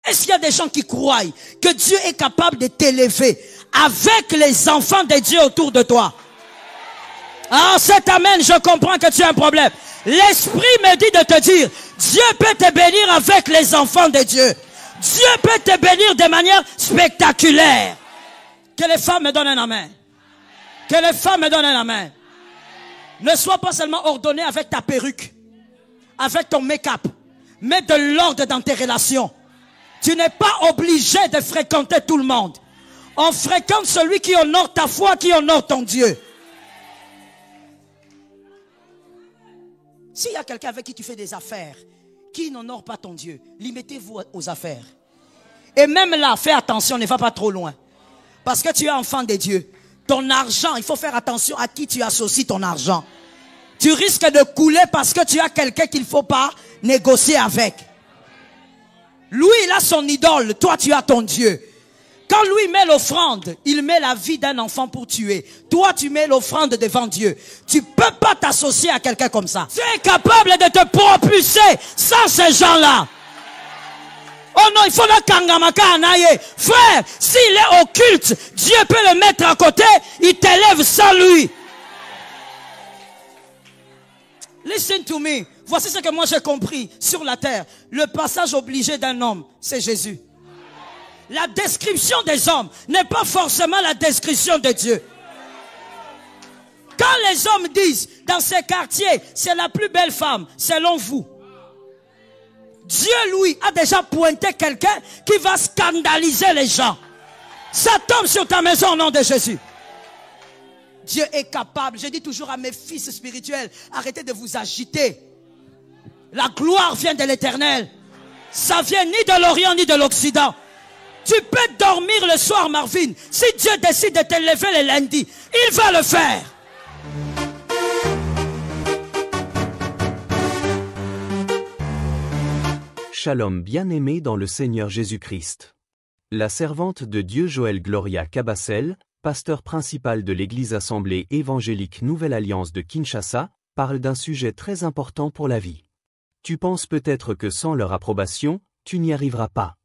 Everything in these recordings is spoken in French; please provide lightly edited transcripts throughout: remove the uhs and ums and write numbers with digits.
Est-ce qu'il y a des gens qui croient que Dieu est capable de t'élever avec les enfants de Dieu autour de toi? Ah, cet amen, je comprends que tu as un problème. L'Esprit me dit de te dire, Dieu peut te bénir avec les enfants de Dieu. Dieu peut te bénir de manière spectaculaire. Que les femmes me donnent un amen. Que les femmes me donnent un amen. Ne sois pas seulement ordonné avec ta perruque, avec ton make-up. Mets de l'ordre dans tes relations. Tu n'es pas obligé de fréquenter tout le monde. On fréquente celui qui honore ta foi, qui honore ton Dieu. S'il y a quelqu'un avec qui tu fais des affaires, qui n'honore pas ton Dieu, limitez-vous aux affaires. Et même là, fais attention, ne va pas trop loin. Parce que tu es enfant de Dieu. Ton argent, il faut faire attention à qui tu associes ton argent. Tu risques de couler parce que tu as quelqu'un qu'il ne faut pas négocier avec. Lui, il a son idole. Toi, tu as ton Dieu. Quand lui met l'offrande, il met la vie d'un enfant pour tuer. Toi, tu mets l'offrande devant Dieu. Tu peux pas t'associer à quelqu'un comme ça. Tu es capable de te propulser sans ces gens-là. Oh non, il faut le kangamaka anaye. Frère, s'il est occulte, Dieu peut le mettre à côté. Il t'élève sans lui. Listen to me. Voici ce que moi j'ai compris sur la terre. Le passage obligé d'un homme, c'est Jésus. La description des hommes n'est pas forcément la description de Dieu. Quand les hommes disent, dans ces quartiers, c'est la plus belle femme, selon vous, Dieu, lui, a déjà pointé quelqu'un qui va scandaliser les gens. Ça tombe sur ta maison au nom de Jésus. Dieu est capable. Je dis toujours à mes fils spirituels, arrêtez de vous agiter. La gloire vient de l'Éternel. Ça vient ni de l'Orient ni de l'Occident. Tu peux dormir le soir, Marvin. Si Dieu décide de te lever le lundi, il va le faire. Shalom bien-aimé dans le Seigneur Jésus-Christ. La servante de Dieu Joël Gloria Cabassel, pasteur principal de l'Église Assemblée évangélique Nouvelle Alliance de Kinshasa, parle d'un sujet très important pour la vie. Tu penses peut-être que sans leur approbation, tu n'y arriveras pas.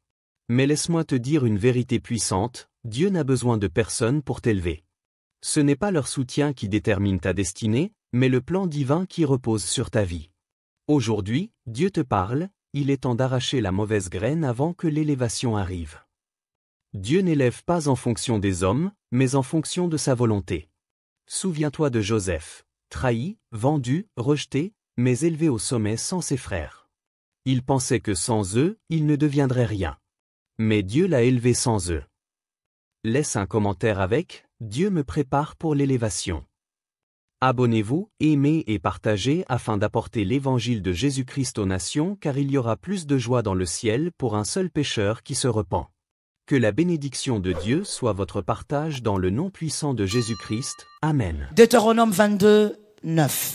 Mais laisse-moi te dire une vérité puissante, Dieu n'a besoin de personne pour t'élever. Ce n'est pas leur soutien qui détermine ta destinée, mais le plan divin qui repose sur ta vie. Aujourd'hui, Dieu te parle, il est temps d'arracher la mauvaise graine avant que l'élévation arrive. Dieu n'élève pas en fonction des hommes, mais en fonction de sa volonté. Souviens-toi de Joseph, trahi, vendu, rejeté, mais élevé au sommet sans ses frères. Il pensait que sans eux, il ne deviendrait rien. Mais Dieu l'a élevé sans eux. Laisse un commentaire avec « Dieu me prépare pour l'élévation ». Abonnez-vous, aimez et partagez afin d'apporter l'évangile de Jésus-Christ aux nations car il y aura plus de joie dans le ciel pour un seul pécheur qui se repent. Que la bénédiction de Dieu soit votre partage dans le nom puissant de Jésus-Christ. Amen. Deutéronome 22, 9.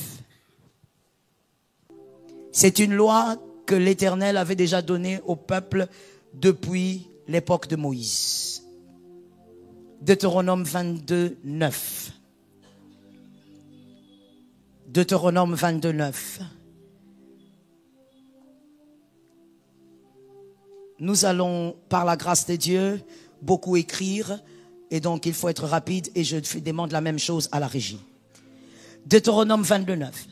C'est une loi que l'Éternel avait déjà donnée au peuple depuis l'époque de Moïse. Deutéronome 22, 9. Deutéronome 22, 9. Nous allons, par la grâce de Dieu, beaucoup écrire, et donc il faut être rapide, et je demande la même chose à la régie. Deutéronome 22, 9.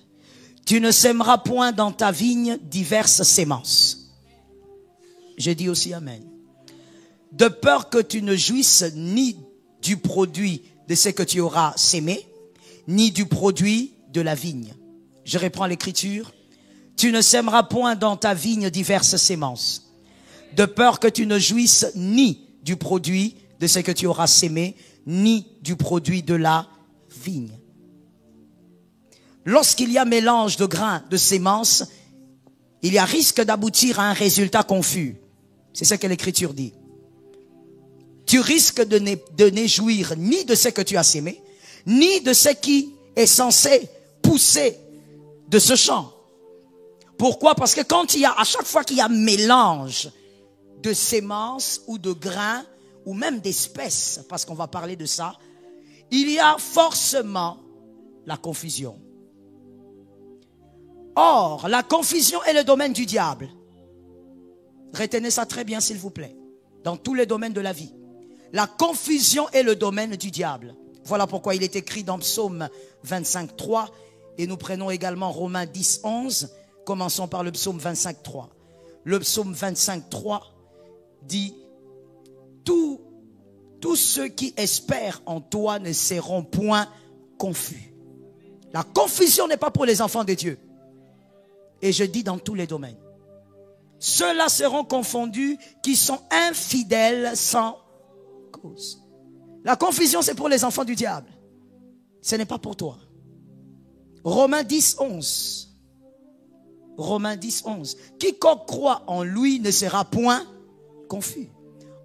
Tu ne sèmeras point dans ta vigne diverses sémences. Je dis aussi Amen. De peur que tu ne jouisses ni du produit de ce que tu auras sémé, ni du produit de la vigne. Je reprends l'écriture. Tu ne sèmeras point dans ta vigne diverses sémences. De peur que tu ne jouisses ni du produit de ce que tu auras sémé, ni du produit de la vigne. Lorsqu'il y a mélange de grains, de sémences, il y a risque d'aboutir à un résultat confus. C'est ce que l'écriture dit. Tu risques de ne jouir ni de ce que tu as sémé, ni de ce qui est censé pousser de ce champ. Pourquoi? Parce que à chaque fois qu'il y a mélange de sémences ou de grains, ou même d'espèces, parce qu'on va parler de ça, il y a forcément la confusion. Or, la confusion est le domaine du diable. Retenez ça très bien, s'il vous plaît. Dans tous les domaines de la vie. La confusion est le domaine du diable. Voilà pourquoi il est écrit dans Psaume 25, 3. Et nous prenons également Romains 10, 11. Commençons par le psaume 25, 3. Le psaume 25, 3 dit: tous ceux qui espèrent en toi ne seront point confus. La confusion n'est pas pour les enfants de Dieu. Et je dis dans tous les domaines. Ceux-là seront confondus qui sont infidèles sans cause. La confusion, c'est pour les enfants du diable. Ce n'est pas pour toi. Romains 10, 11. Romains 10, 11. Quiconque croit en lui ne sera point confus.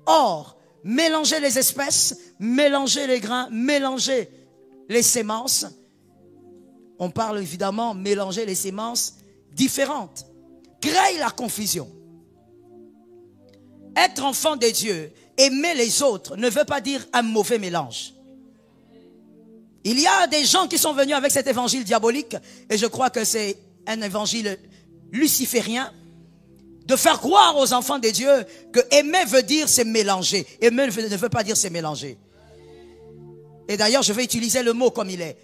Or, mélangez les espèces, mélangez les grains, mélangez les semences. On parle évidemment mélanger les semences différentes. Crée la confusion. Être enfant de Dieu, aimer les autres, ne veut pas dire un mauvais mélange. Il y a des gens qui sont venus avec cet évangile diabolique, et je crois que c'est un évangile luciférien, de faire croire aux enfants de Dieu que aimer veut dire c'est mélanger. Aimer ne veut pas dire c'est mélanger. Et d'ailleurs, je vais utiliser le mot comme il est.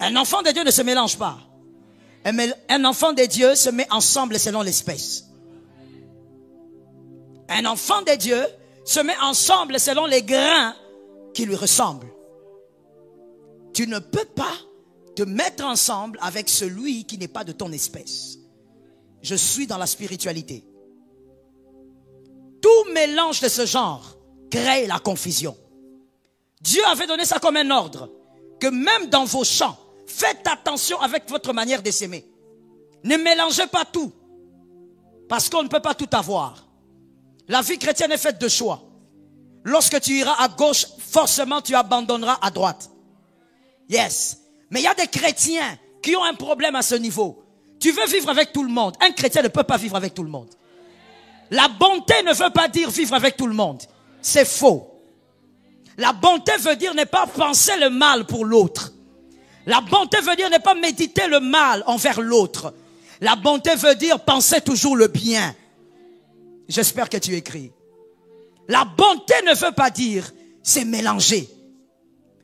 Un enfant de Dieu ne se mélange pas. Un enfant de Dieu se met ensemble selon l'espèce. Un enfant de Dieu se met ensemble selon les grains qui lui ressemblent. Tu ne peux pas te mettre ensemble avec celui qui n'est pas de ton espèce. Je suis dans la spiritualité. Tout mélange de ce genre crée la confusion. Dieu avait donné ça comme un ordre, que même dans vos champs, faites attention avec votre manière de s'aimer. Ne mélangez pas tout, parce qu'on ne peut pas tout avoir. La vie chrétienne est faite de choix. Lorsque tu iras à gauche, forcément tu abandonneras à droite. Yes. Mais il y a des chrétiens qui ont un problème à ce niveau. Tu veux vivre avec tout le monde. Un chrétien ne peut pas vivre avec tout le monde. La bonté ne veut pas dire vivre avec tout le monde. C'est faux. La bonté veut dire ne pas penser le mal pour l'autre. La bonté veut dire ne pas méditer le mal envers l'autre. La bonté veut dire penser toujours le bien. J'espère que tu écris. La bonté ne veut pas dire c'est mélanger.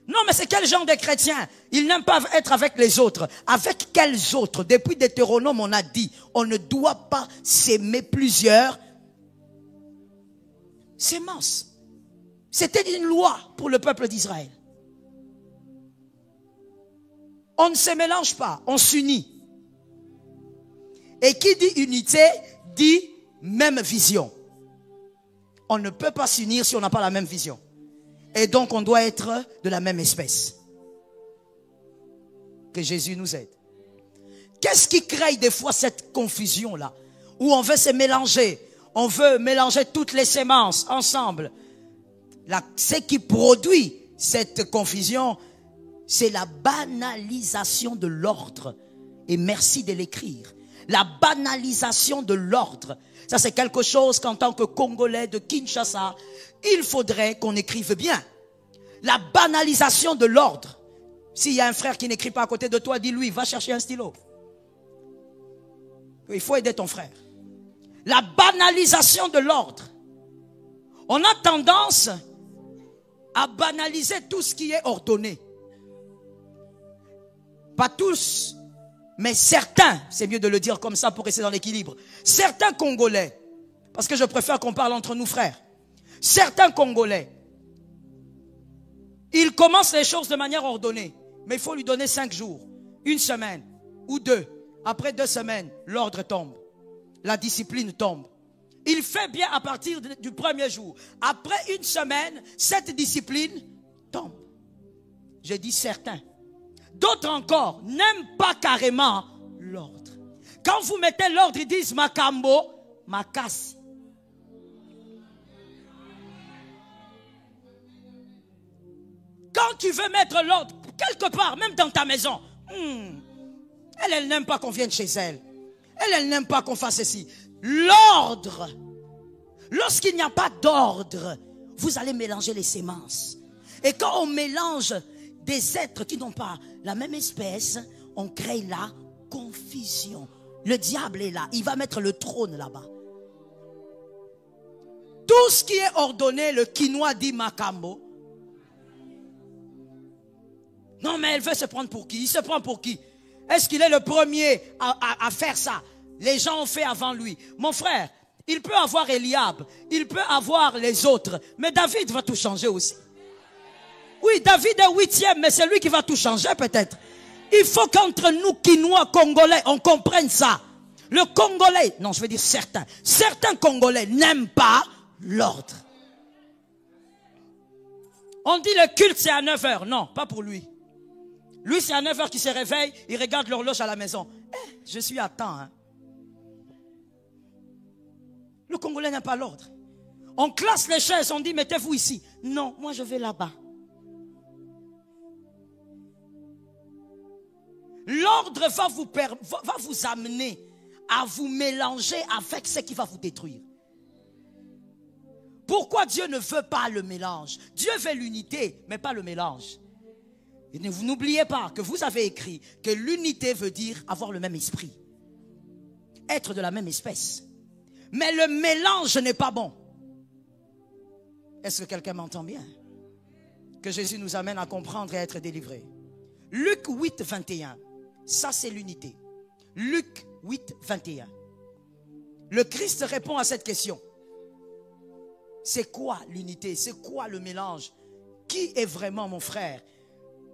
Non, mais c'est quel genre de chrétien? Ils n'aiment pas être avec les autres. Avec quels autres? Depuis Deutéronome, on a dit, on ne doit pas s'aimer plusieurs semences. C'était une loi pour le peuple d'Israël. On ne se mélange pas, on s'unit. Et qui dit unité, dit même vision. On ne peut pas s'unir si on n'a pas la même vision. Et donc on doit être de la même espèce. Que Jésus nous aide. Qu'est-ce qui crée des fois cette confusion-là? Où on veut se mélanger. On veut mélanger toutes les semences ensemble. Ce qui produit cette confusion, c'est la banalisation de l'ordre. Et merci de l'écrire. La banalisation de l'ordre. Ça, c'est quelque chose qu'en tant que Congolais de Kinshasa, il faudrait qu'on écrive bien. La banalisation de l'ordre. S'il y a un frère qui n'écrit pas à côté de toi, dis-lui, va chercher un stylo. Il faut aider ton frère. La banalisation de l'ordre. On a tendance à banaliser tout ce qui est ordonné. Pas tous, mais certains, c'est mieux de le dire comme ça pour rester dans l'équilibre. Certains Congolais, parce que je préfère qu'on parle entre nous frères. Certains Congolais, ils commencent les choses de manière ordonnée. Mais il faut lui donner 5 jours, 1 semaine ou 2. Après 2 semaines, l'ordre tombe. La discipline tombe. Il fait bien à partir du premier jour. Après 1 semaine, cette discipline tombe. Je dis certains. D'autres encore n'aiment pas carrément l'ordre. Quand vous mettez l'ordre, ils disent Makambo, Makasi. Quand tu veux mettre l'ordre, quelque part, même dans ta maison, elle n'aime pas qu'on vienne chez elle. Elle n'aime pas qu'on fasse ceci. L'ordre. Lorsqu'il n'y a pas d'ordre, vous allez mélanger les semences. Et quand on mélange des êtres qui n'ont pas la même espèce, on crée la confusion. Le diable est là. Il va mettre le trône là-bas. Tout ce qui est ordonné, le quinoa dit Makambo. Non, mais elle veut se prendre pour qui? Il se prend pour qui? Est-ce qu'il est le premier à faire ça? Les gens ont fait avant lui. Mon frère, il peut avoir Eliab, il peut avoir les autres, mais David va tout changer aussi. Oui, David est 8e, mais c'est lui qui va tout changer peut-être. Il faut qu'entre nous, Quinois, Congolais, on comprenne ça. Le Congolais, non, je veux dire certains Congolais n'aiment pas l'ordre. On dit le culte c'est à 9 h. Non, pas pour lui. Lui c'est à 9 h qu'il se réveille, il regarde l'horloge à la maison. Je suis à temps. Hein. Le Congolais n'aime pas l'ordre. On classe les chaises, on dit mettez-vous ici. Non, moi je vais là-bas. L'ordre va vous amener à vous mélanger avec ce qui va vous détruire. Pourquoi Dieu ne veut pas le mélange? Dieu veut l'unité, mais pas le mélange. Et vous n'oubliez pas que vous avez écrit que l'unité veut dire avoir le même esprit. Être de la même espèce. Mais le mélange n'est pas bon. Est-ce que quelqu'un m'entend bien? Que Jésus nous amène à comprendre et à être délivré. Luc 8, 21. Ça c'est l'unité. Luc 8, 21. Le Christ répond à cette question. C'est quoi l'unité? C'est quoi le mélange? Qui est vraiment mon frère?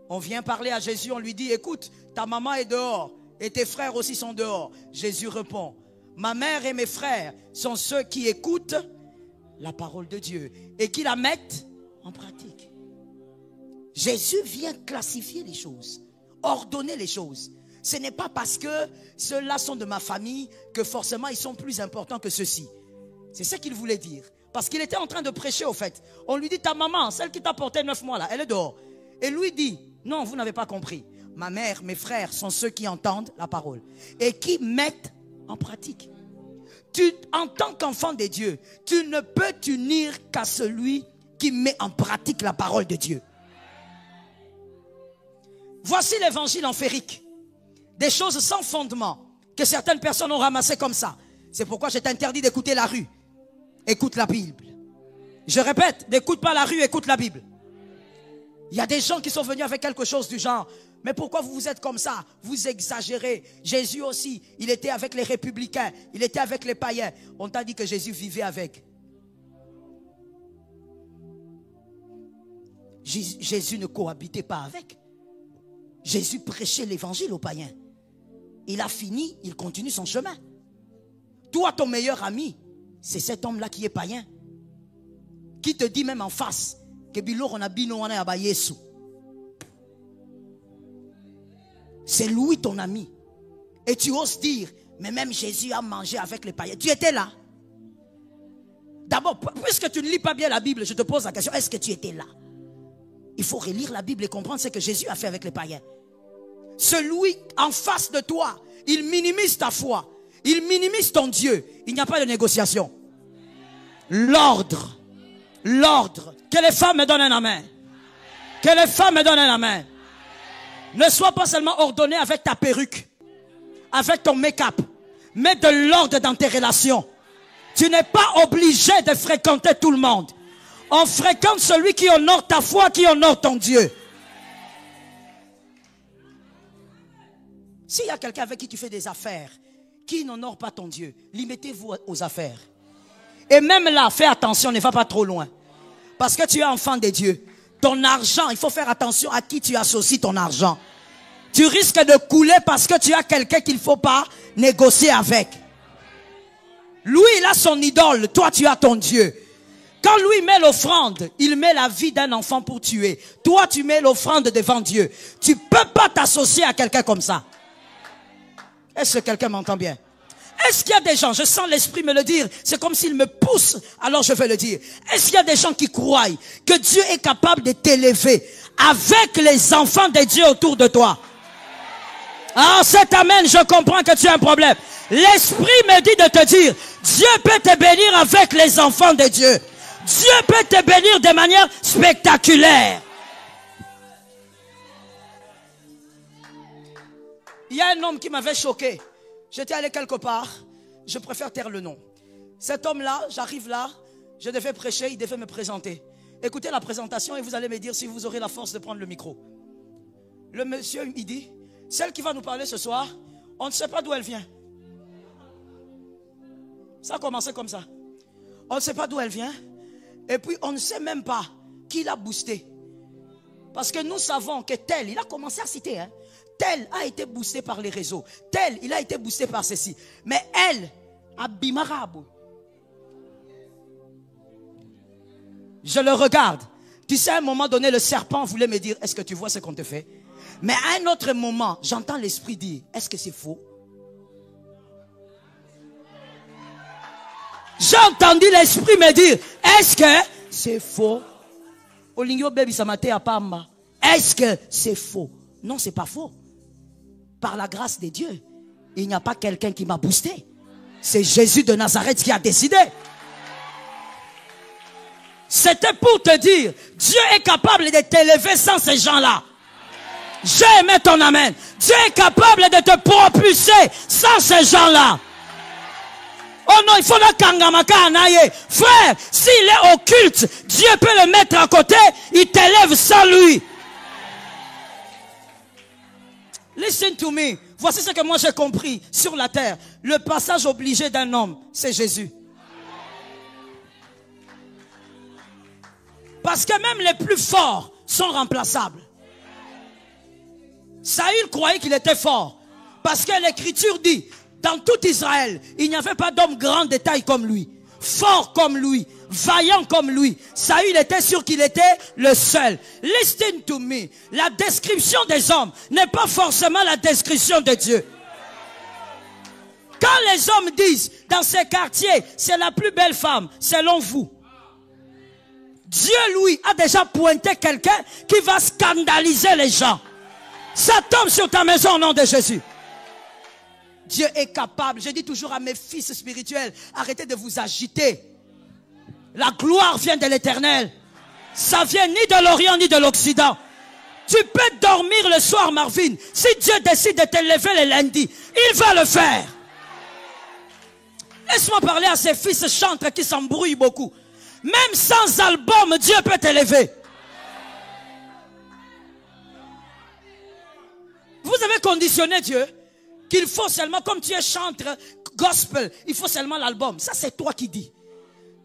On vient parler à Jésus, on lui dit, écoute, ta maman est dehors et tes frères aussi sont dehors. Jésus répond, ma mère et mes frères sont ceux qui écoutent la parole de Dieu et qui la mettent en pratique. Jésus vient classifier les choses, ordonner les choses. Ce n'est pas parce que ceux-là sont de ma famille que forcément ils sont plus importants que ceux-ci. C'est ce qu'il voulait dire. Parce qu'il était en train de prêcher au fait. On lui dit, ta maman, celle qui t'a porté 9 mois là, elle est dehors. Et lui dit, non, vous n'avez pas compris. Ma mère, mes frères sont ceux qui entendent la parole et qui mettent en pratique. En tant qu'enfant de Dieu, tu ne peux t'unir qu'à celui qui met en pratique la parole de Dieu. Voici l'évangile empirique. Des choses sans fondement que certaines personnes ont ramassées comme ça. C'est pourquoi je t'interdis d'écouter la rue. Écoute la Bible. Je répète, n'écoute pas la rue, écoute la Bible. Il y a des gens qui sont venus avec quelque chose du genre. Mais pourquoi vous êtes comme ça? Vous exagérez. Jésus aussi, il était avec les républicains. Il était avec les païens. On t'a dit que Jésus vivait avec. Jésus ne cohabitait pas avec. Jésus prêchait l'évangile aux païens. Il a fini, il continue son chemin. Toi, ton meilleur ami, c'est cet homme-là qui est païen. Qui te dit même en face que c'est lui ton ami. Et tu oses dire, mais même Jésus a mangé avec les païens. Tu étais là. D'abord, puisque tu ne lis pas bien la Bible, je te pose la question, est-ce que tu étais là? Il faut relire la Bible et comprendre ce que Jésus a fait avec les païens. Celui en face de toi, il minimise ta foi. Il minimise ton Dieu. Il n'y a pas de négociation. L'ordre. L'ordre. Que les femmes me donnent un amen. Que les femmes me donnent un amen. Ne sois pas seulement ordonné avec ta perruque, avec ton make-up. Mets de l'ordre dans tes relations. Tu n'es pas obligé de fréquenter tout le monde. On fréquente celui qui honore ta foi, qui honore ton Dieu. S'il y a quelqu'un avec qui tu fais des affaires, qui n'honore pas ton Dieu, limitez-vous aux affaires. Et même là, fais attention, ne va pas trop loin. Parce que tu es enfant de Dieu. Ton argent, il faut faire attention à qui tu associes ton argent. Tu risques de couler parce que tu as quelqu'un qu'il ne faut pas négocier avec. Lui, il a son idole, toi tu as ton Dieu. Quand lui met l'offrande, il met la vie d'un enfant pour tuer. Toi, tu mets l'offrande devant Dieu. Tu ne peux pas t'associer à quelqu'un comme ça. Est-ce que quelqu'un m'entend bien? Est-ce qu'il y a des gens, je sens l'esprit me le dire, c'est comme s'il me pousse, alors je vais le dire. Est-ce qu'il y a des gens qui croient que Dieu est capable de t'élever avec les enfants de Dieu autour de toi? Ah, cet amen, je comprends que tu as un problème. L'esprit me dit de te dire, Dieu peut te bénir avec les enfants de Dieu. Dieu peut te bénir de manière spectaculaire. Il y a un homme qui m'avait choqué. J'étais allé quelque part. Je préfère taire le nom. Cet homme-là, j'arrive là. Je devais prêcher, il devait me présenter. Écoutez la présentation et vous allez me dire si vous aurez la force de prendre le micro. Le monsieur, il dit, celle qui va nous parler ce soir, on ne sait pas d'où elle vient. Ça a commencé comme ça. On ne sait pas d'où elle vient. Et puis on ne sait même pas qui l'a boosté. Parce que nous savons que tel, il a commencé à citer, hein, tel a été boosté par les réseaux. Tel, il a été boosté par ceci. Mais elle, Abimarabou. Je le regarde. Tu sais, à un moment donné, le serpent voulait me dire, est-ce que tu vois ce qu'on te fait? Mais à un autre moment, j'entends l'esprit dire, est-ce que c'est faux? J'ai entendu l'esprit me dire, est-ce que c'est faux? Est-ce que c'est faux? Non, c'est pas faux. Par la grâce de Dieu, il n'y a pas quelqu'un qui m'a boosté. C'est Jésus de Nazareth qui a décidé. C'était pour te dire, Dieu est capable de t'élever sans ces gens-là. J'ai aimé ton amen. Dieu est capable de te propulser sans ces gens-là. Oh non, il faut la kangamaka anaye. Frère, s'il est occulte, Dieu peut le mettre à côté, il t'élève sans lui. Listen to me. Voici ce que moi j'ai compris sur la terre. Le passage obligé d'un homme, c'est Jésus. Parce que même les plus forts sont remplaçables. Saül croyait qu'il était fort. Parce que l'Écriture dit, dans tout Israël, il n'y avait pas d'homme grand de taille comme lui. Fort comme lui. Vaillant comme lui. Saül était sûr qu'il était le seul. Listen to me. La description des hommes n'est pas forcément la description de Dieu. Quand les hommes disent, dans ces quartiers, c'est la plus belle femme, selon vous, Dieu, lui, a déjà pointé quelqu'un qui va scandaliser les gens. Ça tombe sur ta maison au nom de Jésus. Dieu est capable. Je dis toujours à mes fils spirituels, arrêtez de vous agiter. La gloire vient de l'Éternel. Ça vient ni de l'Orient ni de l'Occident. Tu peux dormir le soir, Marvin. Si Dieu décide de te lever le lundi, il va le faire. Laisse-moi parler à ces fils chantres qui s'embrouillent beaucoup. Même sans album, Dieu peut t'élever. Vous avez conditionné Dieu qu'il faut seulement, comme tu es chantre gospel, il faut seulement l'album. Ça, c'est toi qui dis.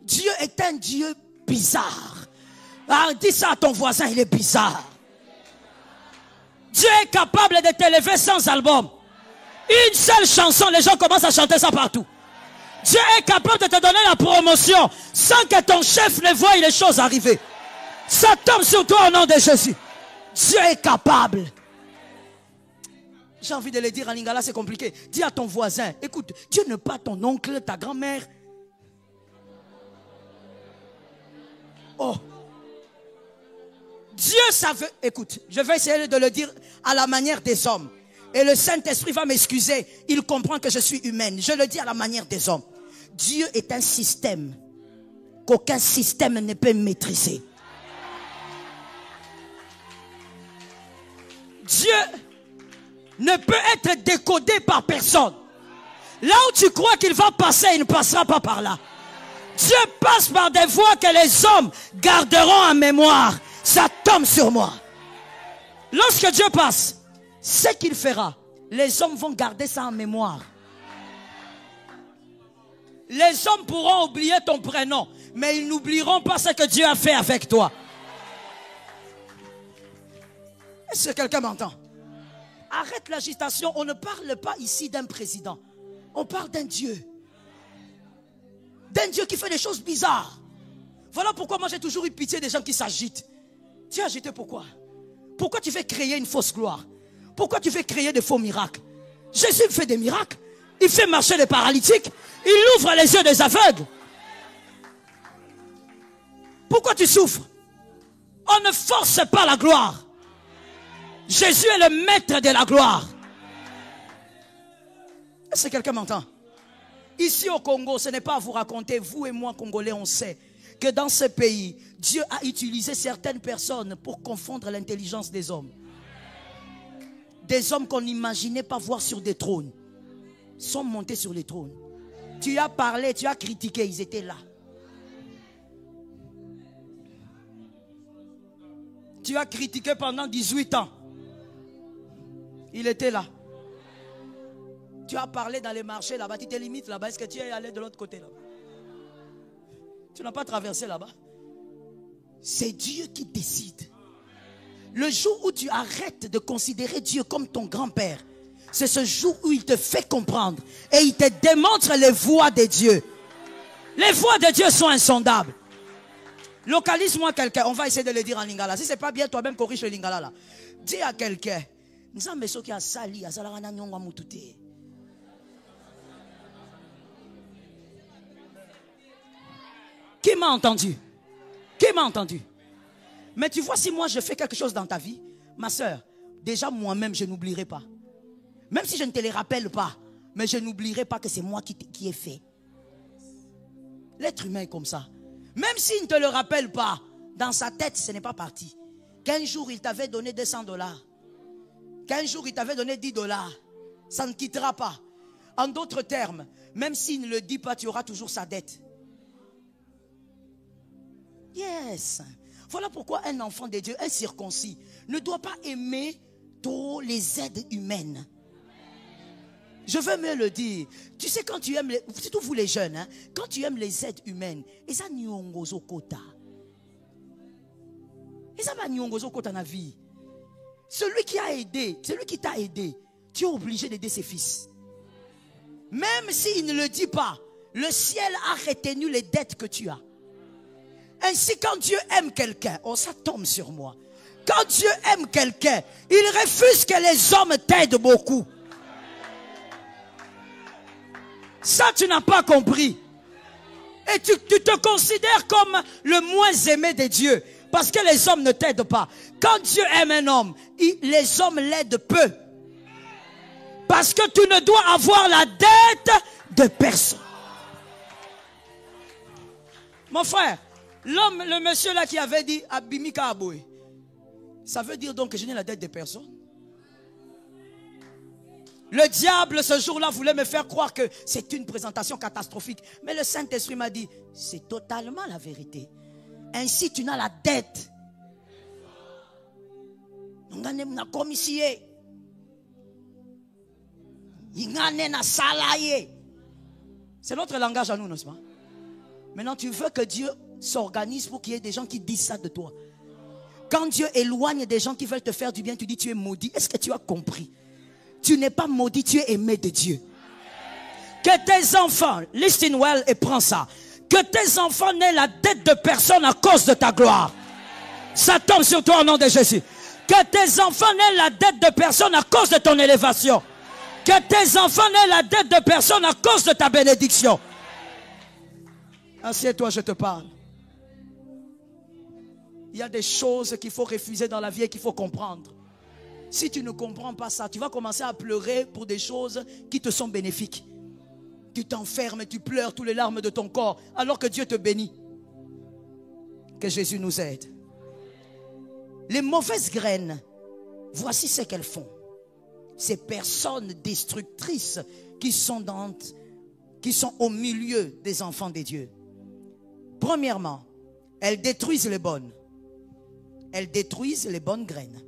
Dieu est un Dieu bizarre. Ah, dis ça à ton voisin, il est bizarre. Dieu est capable de t'élever sans album. Une seule chanson, les gens commencent à chanter ça partout. Dieu est capable de te donner la promotion sans que ton chef ne voie les choses arriver. Ça tombe sur toi au nom de Jésus. Dieu est capable. J'ai envie de le dire en lingala, c'est compliqué. Dis à ton voisin, écoute, Dieu n'est pas ton oncle, ta grand-mère. Oh. Dieu savait, écoute, je vais essayer de le dire à la manière des hommes. Et le Saint-Esprit va m'excuser. Il comprend que je suis humaine. Je le dis à la manière des hommes. Dieu est un système qu'aucun système ne peut maîtriser. Dieu ne peut être décodé par personne. Là où tu crois qu'il va passer, il ne passera pas par là. Dieu passe par des voies que les hommes garderont en mémoire. Ça tombe sur moi. Lorsque Dieu passe, ce qu'il fera, les hommes vont garder ça en mémoire. Les hommes pourront oublier ton prénom, mais ils n'oublieront pas ce que Dieu a fait avec toi. Est-ce que quelqu'un m'entend? Arrête l'agitation. On ne parle pas ici d'un président. On parle d'un Dieu. D'un Dieu qui fait des choses bizarres. Voilà pourquoi moi j'ai toujours eu pitié des gens qui s'agitent. Tu es agité pourquoi? Pourquoi tu veux créer une fausse gloire? Pourquoi tu veux créer des faux miracles? Jésus fait des miracles. Il fait marcher les paralytiques. Il ouvre les yeux des aveugles. Pourquoi tu souffres? On ne force pas la gloire. Jésus est le maître de la gloire. Est-ce que quelqu'un m'entend? Ici au Congo, ce n'est pas à vous raconter, vous et moi Congolais, on sait que dans ce pays, Dieu a utilisé certaines personnes pour confondre l'intelligence des hommes. Des hommes qu'on n'imaginait pas voir sur des trônes sont montés sur les trônes. Tu as parlé, tu as critiqué, ils étaient là. tu as critiqué pendant 18 ans. Il était là. Tu as parlé dans les marchés là-bas, tu te limites là-bas. Est-ce que tu es allé de l'autre côté là-bas? Tu n'as pas traversé là-bas. C'est Dieu qui décide. Le jour où tu arrêtes de considérer Dieu comme ton grand-père, c'est ce jour où il te fait comprendre et il te démontre les voies de Dieu. Les voies de Dieu sont insondables. Localise-moi quelqu'un. On va essayer de le dire en lingala. Si ce n'est pas bien, toi-même corrige le lingala là. Dis à quelqu'un. Qui m'a entendu? Qui m'a entendu? Mais tu vois, si moi je fais quelque chose dans ta vie, ma soeur, déjà moi-même je n'oublierai pas. Même si je ne te les rappelle pas, mais je n'oublierai pas que c'est moi qui ai fait. L'être humain est comme ça. Même s'il ne te le rappelle pas, dans sa tête, ce n'est pas parti. Qu'un jour il t'avait donné $200, qu'un jour il t'avait donné $10, ça ne quittera pas. En d'autres termes, même s'il ne le dit pas, tu auras toujours sa dette. Yes. Voilà pourquoi un enfant de Dieu, un circoncis, ne doit pas aimer trop les aides humaines. Je veux mieux le dire. Tu sais, quand tu aimes, surtout vous les jeunes, hein, quand tu aimes les aides humaines, et ça nyongozo kota. Et ça va nyongozo kota na vie. Celui qui a aidé, celui qui t'a aidé, tu es obligé d'aider ses fils. Même s'il ne le dit pas, le ciel a retenu les dettes que tu as. Ainsi, quand Dieu aime quelqu'un, oh, ça tombe sur moi. Quand Dieu aime quelqu'un, il refuse que les hommes t'aident beaucoup. Ça, tu n'as pas compris. Et tu te considères comme le moins aimé de Dieu. Parce que les hommes ne t'aident pas. Quand Dieu aime un homme, les hommes l'aident peu. Parce que tu ne dois avoir la dette de personne. Mon frère, l'homme, le monsieur là qui avait dit Abimika Aboué, ça veut dire donc que je n'ai la dette de personne. Le diable ce jour-là voulait me faire croire que c'est une présentation catastrophique. Mais le Saint-Esprit m'a dit, c'est totalement la vérité. Ainsi tu n'as la dette. C'est notre langage à nous, n'est-ce pas? Maintenant tu veux que Dieu s'organise pour qu'il y ait des gens qui disent ça de toi. Quand Dieu éloigne des gens qui veulent te faire du bien, tu dis tu es maudit. Est-ce que tu as compris? Tu n'es pas maudit, tu es aimé de Dieu. Que tes enfants, listen well et prends ça. Que tes enfants n'aient la dette de personne à cause de ta gloire. Ça tombe sur toi au nom de Jésus. Que tes enfants n'aient la dette de personne à cause de ton élévation. Que tes enfants n'aient la dette de personne à cause de ta bénédiction. Assieds-toi, je te parle. Il y a des choses qu'il faut refuser dans la vie et qu'il faut comprendre. Si tu ne comprends pas ça, tu vas commencer à pleurer pour des choses qui te sont bénéfiques. Tu t'enfermes, tu pleures toutes les larmes de ton corps alors que Dieu te bénit. Que Jésus nous aide. Les mauvaises graines, voici ce qu'elles font. Ces personnes destructrices qui sont au milieu des enfants de Dieu. Premièrement, elles détruisent les bonnes. Elles détruisent les bonnes graines.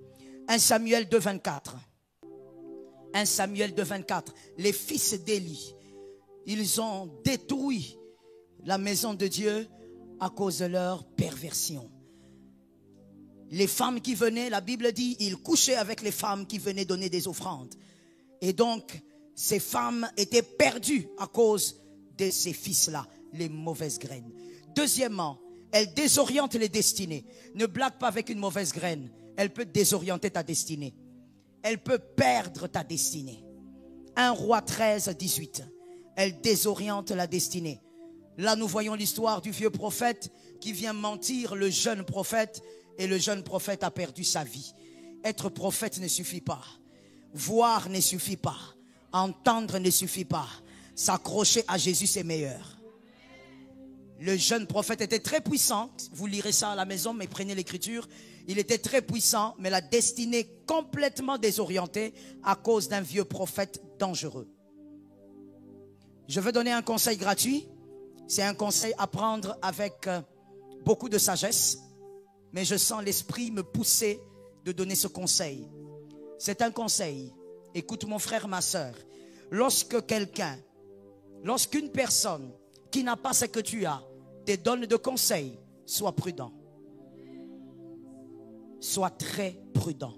1 Samuel 2, 24. 1 Samuel 2, 24. Les fils d'Élie, ils ont détruit la maison de Dieu à cause de leur perversion. Les femmes qui venaient, la Bible dit, ils couchaient avec les femmes qui venaient donner des offrandes. Et donc, ces femmes étaient perdues à cause de ces fils-là, les mauvaises graines. Deuxièmement, elles désorientent les destinées. Ne blague pas avec une mauvaise graine. Elle peut désorienter ta destinée. Elle peut perdre ta destinée. 1 Roi 13, 18. Elle désoriente la destinée. Là, nous voyons l'histoire du vieux prophète qui vient mentir le jeune prophète. Et le jeune prophète a perdu sa vie. Être prophète ne suffit pas. Voir ne suffit pas. Entendre ne suffit pas. S'accrocher à Jésus, c'est meilleur. Le jeune prophète était très puissant. Vous lirez ça à la maison, mais prenez l'écriture. Il était très puissant, mais la destinée complètement désorientée à cause d'un vieux prophète dangereux. Je veux donner un conseil gratuit. C'est un conseil à prendre avec beaucoup de sagesse. mais je sens l'esprit me pousser de donner ce conseil. C'est un conseil. Écoute mon frère, ma soeur. Lorsqu'une personne qui n'a pas ce que tu as te donne de conseils, sois prudent. Sois très prudent.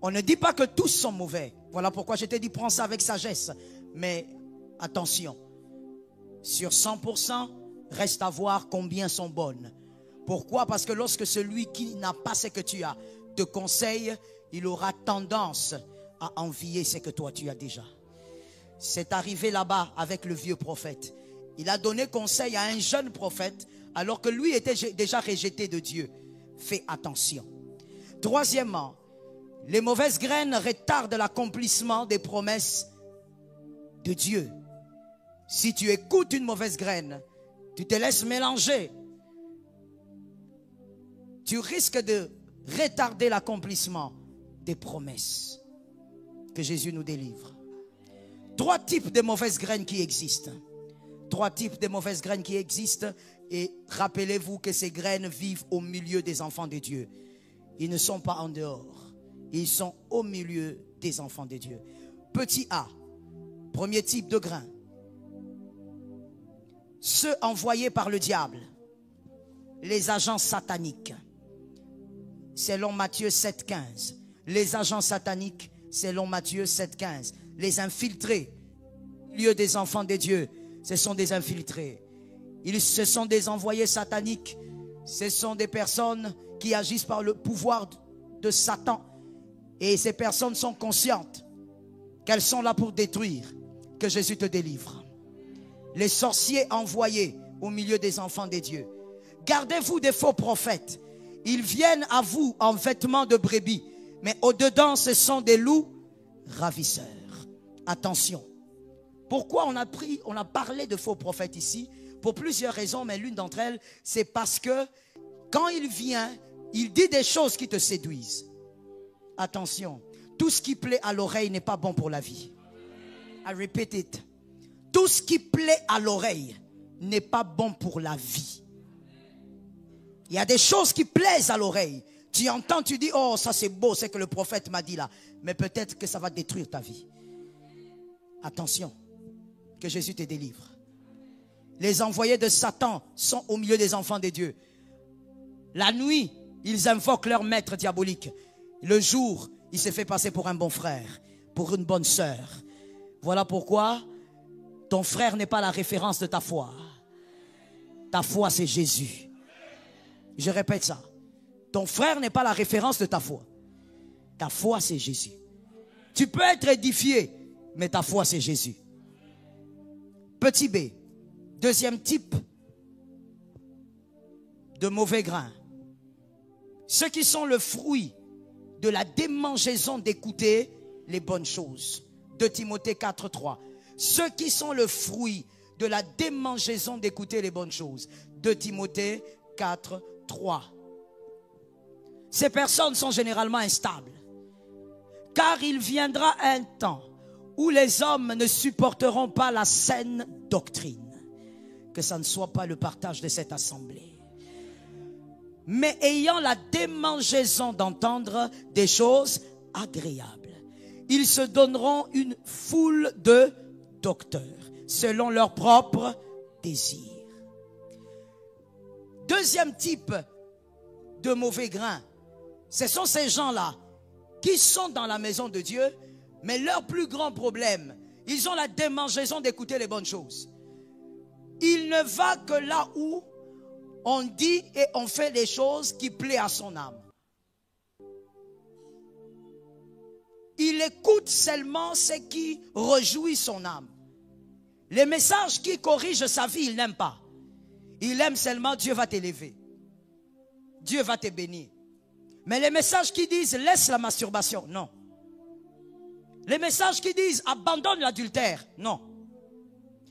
On ne dit pas que tous sont mauvais. Voilà pourquoi je t'ai dit, prends ça avec sagesse. Mais attention, sur 100%, reste à voir combien sont bonnes. Pourquoi? Parce que lorsque celui qui n'a pas ce que tu as te conseille, il aura tendance à envier ce que toi tu as déjà. C'est arrivé là-bas avec le vieux prophète. Il a donné conseil à un jeune prophète alors que lui était déjà rejeté de Dieu. Fais attention. Troisièmement, les mauvaises graines retardent l'accomplissement des promesses de Dieu. Si tu écoutes une mauvaise graine, tu te laisses mélanger, tu risques de retarder l'accomplissement des promesses que Jésus nous délivre. 3 types de mauvaises graines qui existent. 3 types de mauvaises graines qui existent. Et rappelez-vous que ces graines vivent au milieu des enfants de Dieu. Ils ne sont pas en dehors. Ils sont au milieu des enfants de Dieu. Petit A, premier type de grain. Ceux envoyés par le diable, les agents sataniques. Selon Matthieu 7,15. Les agents sataniques, selon Matthieu 7,15. Les infiltrés, au milieu des enfants de Dieu, ce sont des infiltrés. Ce sont des envoyés sataniques. Ce sont des personnes qui agissent par le pouvoir de Satan. Et ces personnes sont conscientes qu'elles sont là pour détruire. Que Jésus te délivre. Les sorciers envoyés au milieu des enfants de Dieu. Gardez-vous des faux prophètes. Ils viennent à vous en vêtements de brebis. Mais au-dedans, ce sont des loups ravisseurs. Attention. Pourquoi on a parlé de faux prophètes ici? Pour plusieurs raisons, mais l'une d'entre elles, c'est parce que quand il vient, il dit des choses qui te séduisent. Attention, tout ce qui plaît à l'oreille n'est pas bon pour la vie. I repeat it. Tout ce qui plaît à l'oreille n'est pas bon pour la vie. Il y a des choses qui plaisent à l'oreille. Tu entends, tu dis, oh ça c'est beau, c'est que le prophète m'a dit là. Mais peut-être que ça va détruire ta vie. Attention, que Jésus te délivre. Les envoyés de Satan sont au milieu des enfants de Dieu. La nuit, ils invoquent leur maître diabolique. Le jour, il se fait passer pour un bon frère, pour une bonne sœur. Voilà pourquoi ton frère n'est pas la référence de ta foi. Ta foi, c'est Jésus. Je répète ça. Ton frère n'est pas la référence de ta foi. Ta foi, c'est Jésus. Tu peux être édifié, mais ta foi, c'est Jésus. Petit B. Deuxième type de mauvais grains. Ceux qui sont le fruit de la démangeaison d'écouter les bonnes choses. 2 Timothée 4,3. Ceux qui sont le fruit de la démangeaison d'écouter les bonnes choses. 2 Timothée 4,3. Ces personnes sont généralement instables. Car il viendra un temps où les hommes ne supporteront pas la saine doctrine. Que ça ne soit pas le partage de cette assemblée. Mais ayant la démangeaison d'entendre des choses agréables. Ils se donneront une foule de docteurs, selon leurs propres désirs. Deuxième type de mauvais grains. Ce sont ces gens-là qui sont dans la maison de Dieu, mais leur plus grand problème, ils ont la démangeaison d'écouter les bonnes choses. Il ne va que là où on dit et on fait les choses qui plaisent à son âme. Il écoute seulement ce qui réjouit son âme. Les messages qui corrigent sa vie, il n'aime pas. Il aime seulement Dieu va t'élever. Dieu va te bénir. Mais les messages qui disent laisse la masturbation, non. Les messages qui disent abandonne l'adultère, non.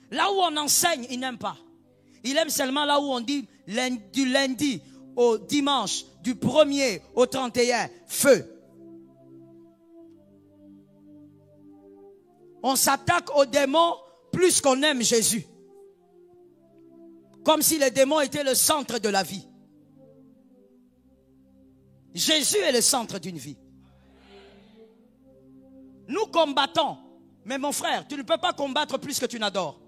Là où on enseigne, il n'aime pas. Il aime seulement là où on dit du lundi au dimanche, du 1er au 31, feu. On s'attaque aux démons plus qu'on aime Jésus. Comme si les démons étaient le centre de la vie. Jésus est le centre d'une vie. Nous combattons. Mais mon frère, tu ne peux pas combattre plus que tu n'adores.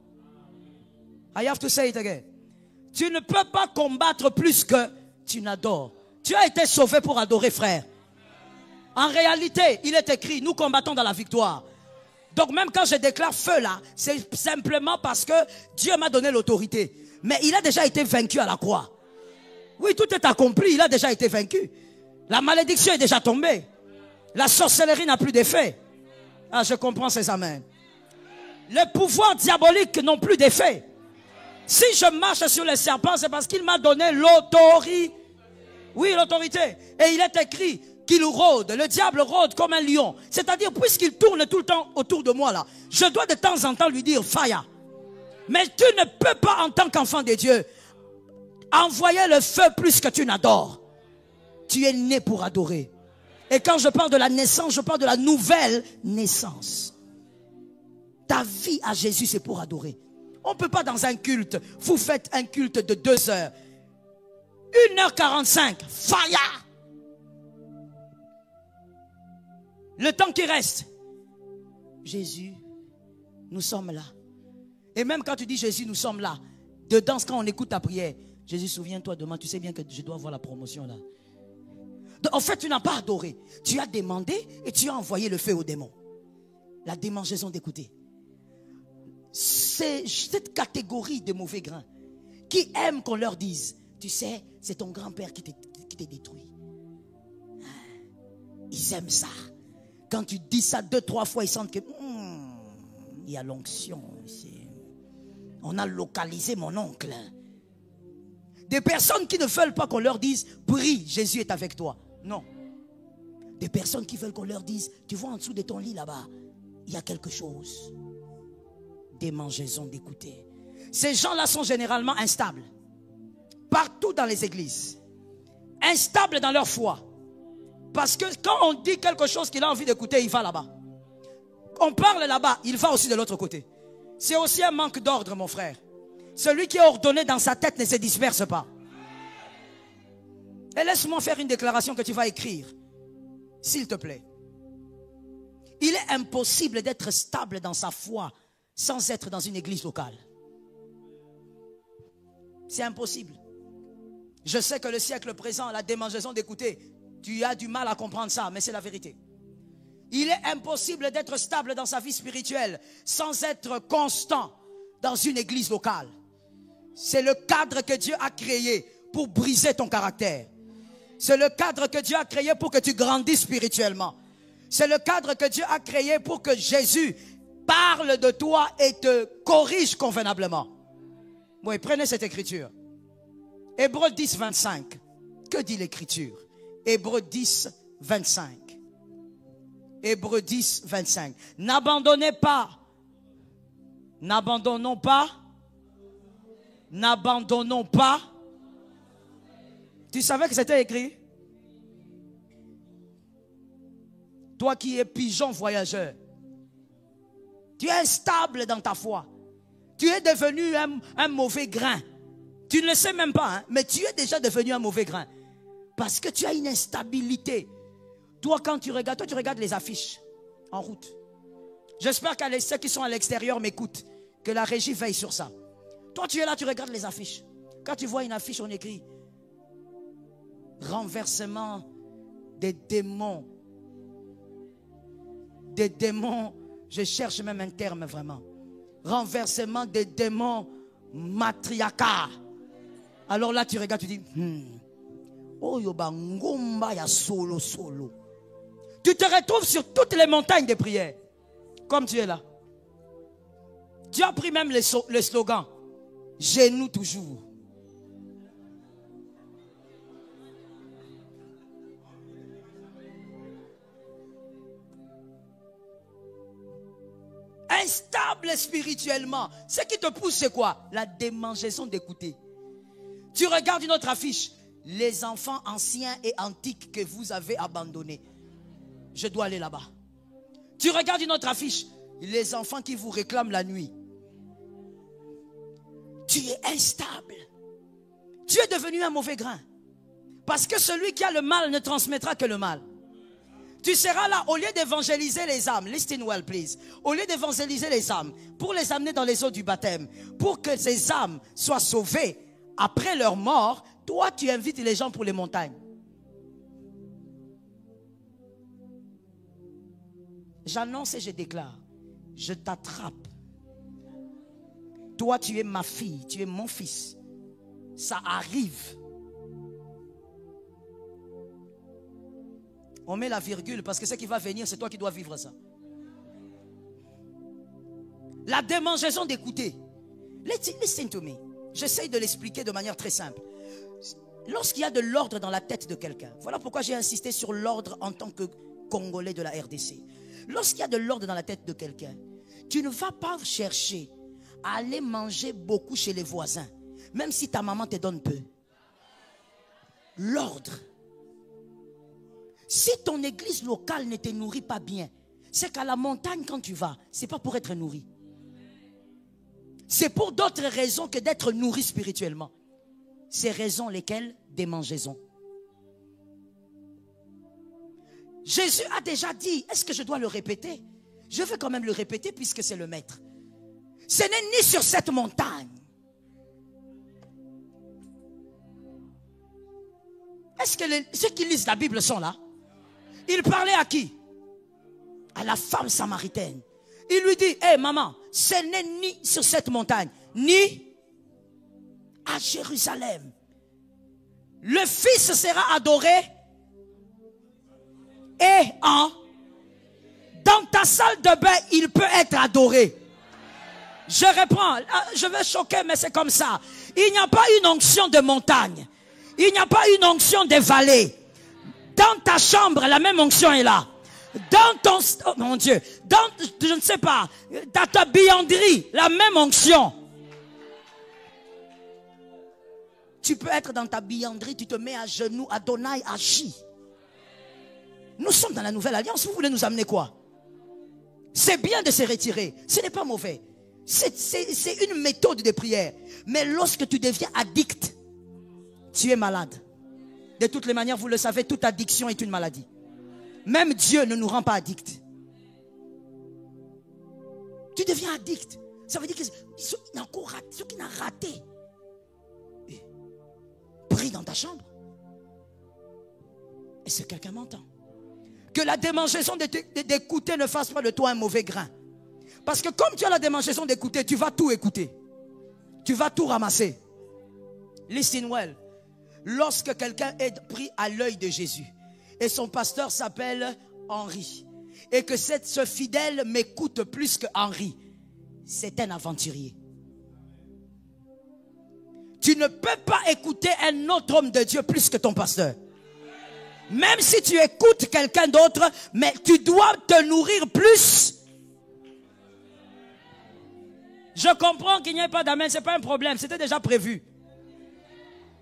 I have to say it again. Tu ne peux pas combattre plus que tu n'adores. Tu as été sauvé pour adorer, frère. En réalité, il est écrit, nous combattons dans la victoire. Donc même quand je déclare feu là, c'est simplement parce que Dieu m'a donné l'autorité. Mais il a déjà été vaincu à la croix. Oui, tout est accompli, il a déjà été vaincu. La malédiction est déjà tombée. La sorcellerie n'a plus d'effet. Ah, je comprends ces amens. Les pouvoirs diaboliques n'ont plus d'effet. Si je marche sur les serpents, c'est parce qu'il m'a donné l'autorité. Oui, l'autorité. Et il est écrit qu'il rôde. Le diable rôde comme un lion. C'est-à-dire, puisqu'il tourne tout le temps autour de moi là, je dois de temps en temps lui dire fire. Mais tu ne peux pas, en tant qu'enfant de Dieu, envoyer le feu plus que tu n'adores. Tu es né pour adorer. Et quand je parle de la naissance, je parle de la nouvelle naissance. Ta vie à Jésus, c'est pour adorer. On ne peut pas dans un culte, vous faites un culte de 2 heures. 1h45, fire. Le temps qui reste, Jésus, nous sommes là. Et même quand tu dis Jésus, nous sommes là, dedans, quand on écoute ta prière, Jésus, souviens-toi demain, tu sais bien que je dois avoir la promotion là. En fait, tu n'as pas adoré. Tu as demandé et tu as envoyé le feu aux démons. La démangeaison d'écouter. C'est cette catégorie de mauvais grains qui aiment qu'on leur dise, tu sais, c'est ton grand-père qui t'est détruit. Ils aiment ça. Quand tu dis ça 2-3 fois, ils sentent que il y a l'onction. On a localisé mon oncle. Des personnes qui ne veulent pas qu'on leur dise, prie, Jésus est avec toi. Non. Des personnes qui veulent qu'on leur dise, tu vois en dessous de ton lit là-bas, il y a quelque chose. Démangeaison d'écouter. Ces gens-là sont généralement instables. Partout dans les églises. Instables dans leur foi. Parce que quand on dit quelque chose qu'il a envie d'écouter, il va là-bas. On parle là-bas, il va aussi de l'autre côté. C'est aussi un manque d'ordre, mon frère. Celui qui est ordonné dans sa tête ne se disperse pas. Et laisse-moi faire une déclaration que tu vas écrire. S'il te plaît. Il est impossible d'être stable dans sa foi sans être dans une église locale. C'est impossible. Je sais que le siècle présent, la démangeaison d'écouter, tu as du mal à comprendre ça, mais c'est la vérité. Il est impossible d'être stable dans sa vie spirituelle sans être constant dans une église locale. C'est le cadre que Dieu a créé pour briser ton caractère. C'est le cadre que Dieu a créé pour que tu grandisses spirituellement. C'est le cadre que Dieu a créé pour que Jésus parle de toi et te corrige convenablement. Oui, prenez cette écriture. Hébreux 10, 25. Que dit l'écriture? Hébreux 10, 25. Hébreux 10, 25. N'abandonnez pas. N'abandonnons pas. N'abandonnons pas. Tu savais que c'était écrit? Toi qui es pigeon voyageur. Tu es instable dans ta foi. Tu es devenu un mauvais grain. Tu ne le sais même pas, hein, mais tu es déjà devenu un mauvais grain. Parce que tu as une instabilité. Toi, quand tu regardes les affiches en route. J'espère que ceux qui sont à l'extérieur m'écoutent. Que la régie veille sur ça. Toi, tu es là, tu regardes les affiches. Quand tu vois une affiche, on écrit renversement des démons. Des démons, je cherche même un terme vraiment. Renversement des démons matriarcat. Alors là, tu regardes, tu dis, oh yoba ngomba ya solo solo. Tu te retrouves sur toutes les montagnes de prière. Comme tu es là. Tu as pris même le slogan. Genoux toujours. Instable spirituellement. Ce qui te pousse, c'est quoi? La démangeaison d'écouter. Tu regardes une autre affiche. Les enfants anciens et antiques que vous avez abandonnés. Je dois aller là-bas. Tu regardes une autre affiche. Les enfants qui vous réclament la nuit. Tu es instable. Tu es devenu un mauvais grain. Parce que celui qui a le mal ne transmettra que le mal. Tu seras là, au lieu d'évangéliser les âmes, listen well please, au lieu d'évangéliser les âmes, pour les amener dans les eaux du baptême, pour que ces âmes soient sauvées après leur mort, toi tu invites les gens pour les montagnes. J'annonce et je déclare, je t'attrape. Toi tu es ma fille, tu es mon fils. Ça arrive. On met la virgule parce que ce qui va venir, c'est toi qui dois vivre ça. La démangeaison d'écouter. Listen to me. J'essaye de l'expliquer de manière très simple. Lorsqu'il y a de l'ordre dans la tête de quelqu'un, voilà pourquoi j'ai insisté sur l'ordre en tant que Congolais de la RDC. Lorsqu'il y a de l'ordre dans la tête de quelqu'un, tu ne vas pas chercher à aller manger beaucoup chez les voisins, même si ta maman te donne peu. L'ordre. Si ton église locale ne te nourrit pas bien, c'est qu'à la montagne quand tu vas, ce n'est pas pour être nourri. C'est pour d'autres raisons que d'être nourri spirituellement. Ces raisons lesquelles? Des mangeaisons. Jésus a déjà dit, est-ce que je dois le répéter? Je veux quand même le répéter puisque c'est le maître. Ce n'est ni sur cette montagne. Est-ce que ceux qui lisent la Bible sont là? Il parlait à qui? À la femme samaritaine. Il lui dit, hé maman, ce n'est ni sur cette montagne, ni à Jérusalem. Le Fils sera adoré et dans ta salle de bain, il peut être adoré. Je reprends, je vais choquer, mais c'est comme ça. Il n'y a pas une onction de montagne. Il n'y a pas une onction de vallée. Dans ta chambre, la même onction est là. Dans ton... Oh mon Dieu. Dans, je ne sais pas, dans ta bianderie, la même onction. Tu peux être dans ta bianderie, tu te mets à genoux, Adonai agit. Nous sommes dans la nouvelle alliance, vous voulez nous amener quoi? C'est bien de se retirer, ce n'est pas mauvais. C'est une méthode de prière. Mais lorsque tu deviens addict, tu es malade. De toutes les manières, vous le savez, toute addiction est une maladie. Même Dieu ne nous rend pas addicts. Tu deviens addict. Ça veut dire que ceux qui n'ont raté, prie dans ta chambre. Est-ce que quelqu'un m'entend? Que la démangeaison d'écouter ne fasse pas de toi un mauvais grain. Parce que comme tu as la démangeaison d'écouter, tu vas tout écouter. Tu vas tout ramasser. Listen well. Lorsque quelqu'un est pris à l'œil de Jésus et son pasteur s'appelle Henri et que ce fidèle m'écoute plus que Henri, c'est un aventurier. Tu ne peux pas écouter un autre homme de Dieu plus que ton pasteur. Même si tu écoutes quelqu'un d'autre, mais tu dois te nourrir plus. Je comprends qu'il n'y ait pas d'amen, ce n'est pas un problème, c'était déjà prévu.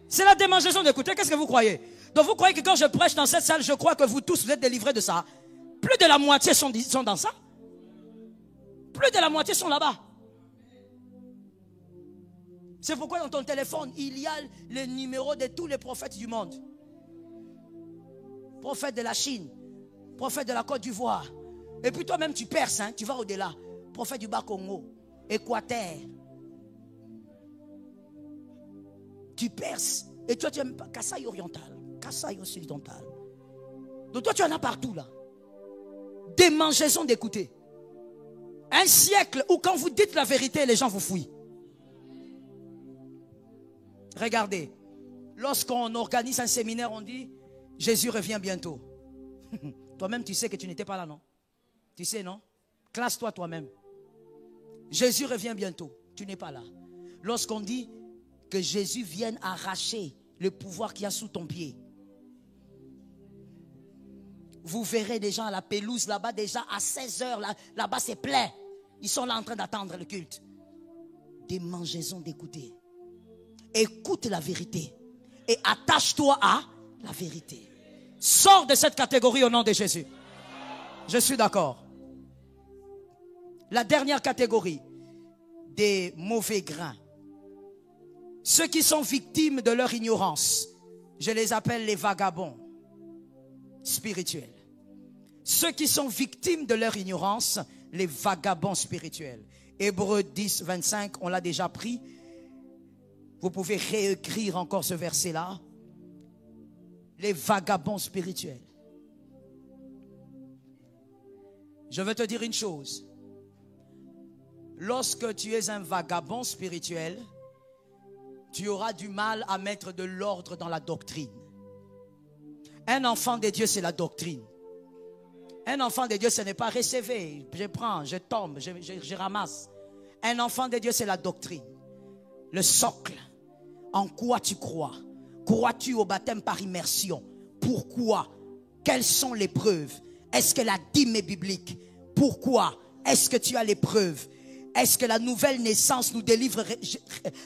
C'est la démangeaison d'écouter. Qu'est-ce que vous croyez? Donc vous croyez que quand je prêche dans cette salle, je crois que vous tous vous êtes délivrés de ça? Plus de la moitié sont dans ça. Plus de la moitié sont là-bas. C'est pourquoi dans ton téléphone, il y a le numéro de tous les prophètes du monde. Prophète de la Chine, prophète de la Côte d'Ivoire. Et puis toi-même tu perces, hein, tu vas au-delà. Prophète du Bas-Congo, Équateur. Tu perces. Et toi tu n'aimes pas Kasaï oriental, Kasaï occidental. Donc toi tu en as partout là. Démangeaison d'écouter. Un siècle où quand vous dites la vérité, les gens vous fouillent. Regardez, lorsqu'on organise un séminaire, on dit Jésus revient bientôt. Toi-même tu sais que tu n'étais pas là, non? Tu sais, non? Classe-toi toi-même. Jésus revient bientôt. Tu n'es pas là. Lorsqu'on dit que Jésus vienne arracher le pouvoir qu'il y a sous ton pied, vous verrez des gens à la pelouse là-bas, déjà à 16 heures, là-bas c'est plein. Ils sont là en train d'attendre le culte. Démangeaison d'écouter. Écoute la vérité et attache-toi à la vérité. Sors de cette catégorie au nom de Jésus. Je suis d'accord. La dernière catégorie, des mauvais grains. Ceux qui sont victimes de leur ignorance. Je les appelle les vagabonds spirituels. Ceux qui sont victimes de leur ignorance, les vagabonds spirituels. Hébreux 10, 25, on l'a déjà pris. Vous pouvez réécrire encore ce verset-là. Les vagabonds spirituels. Je veux te dire une chose. Lorsque tu es un vagabond spirituel, tu auras du mal à mettre de l'ordre dans la doctrine. Un enfant de Dieu, c'est la doctrine. Un enfant de Dieu, ce n'est pas recevoir, je prends, je tombe, je ramasse. Un enfant de Dieu, c'est la doctrine. Le socle. En quoi tu crois? Crois-tu au baptême par immersion? Pourquoi? Quelles sont les preuves? Est-ce que la dîme est biblique? Pourquoi? Est-ce que tu as les preuves? Est-ce que la nouvelle naissance nous délivre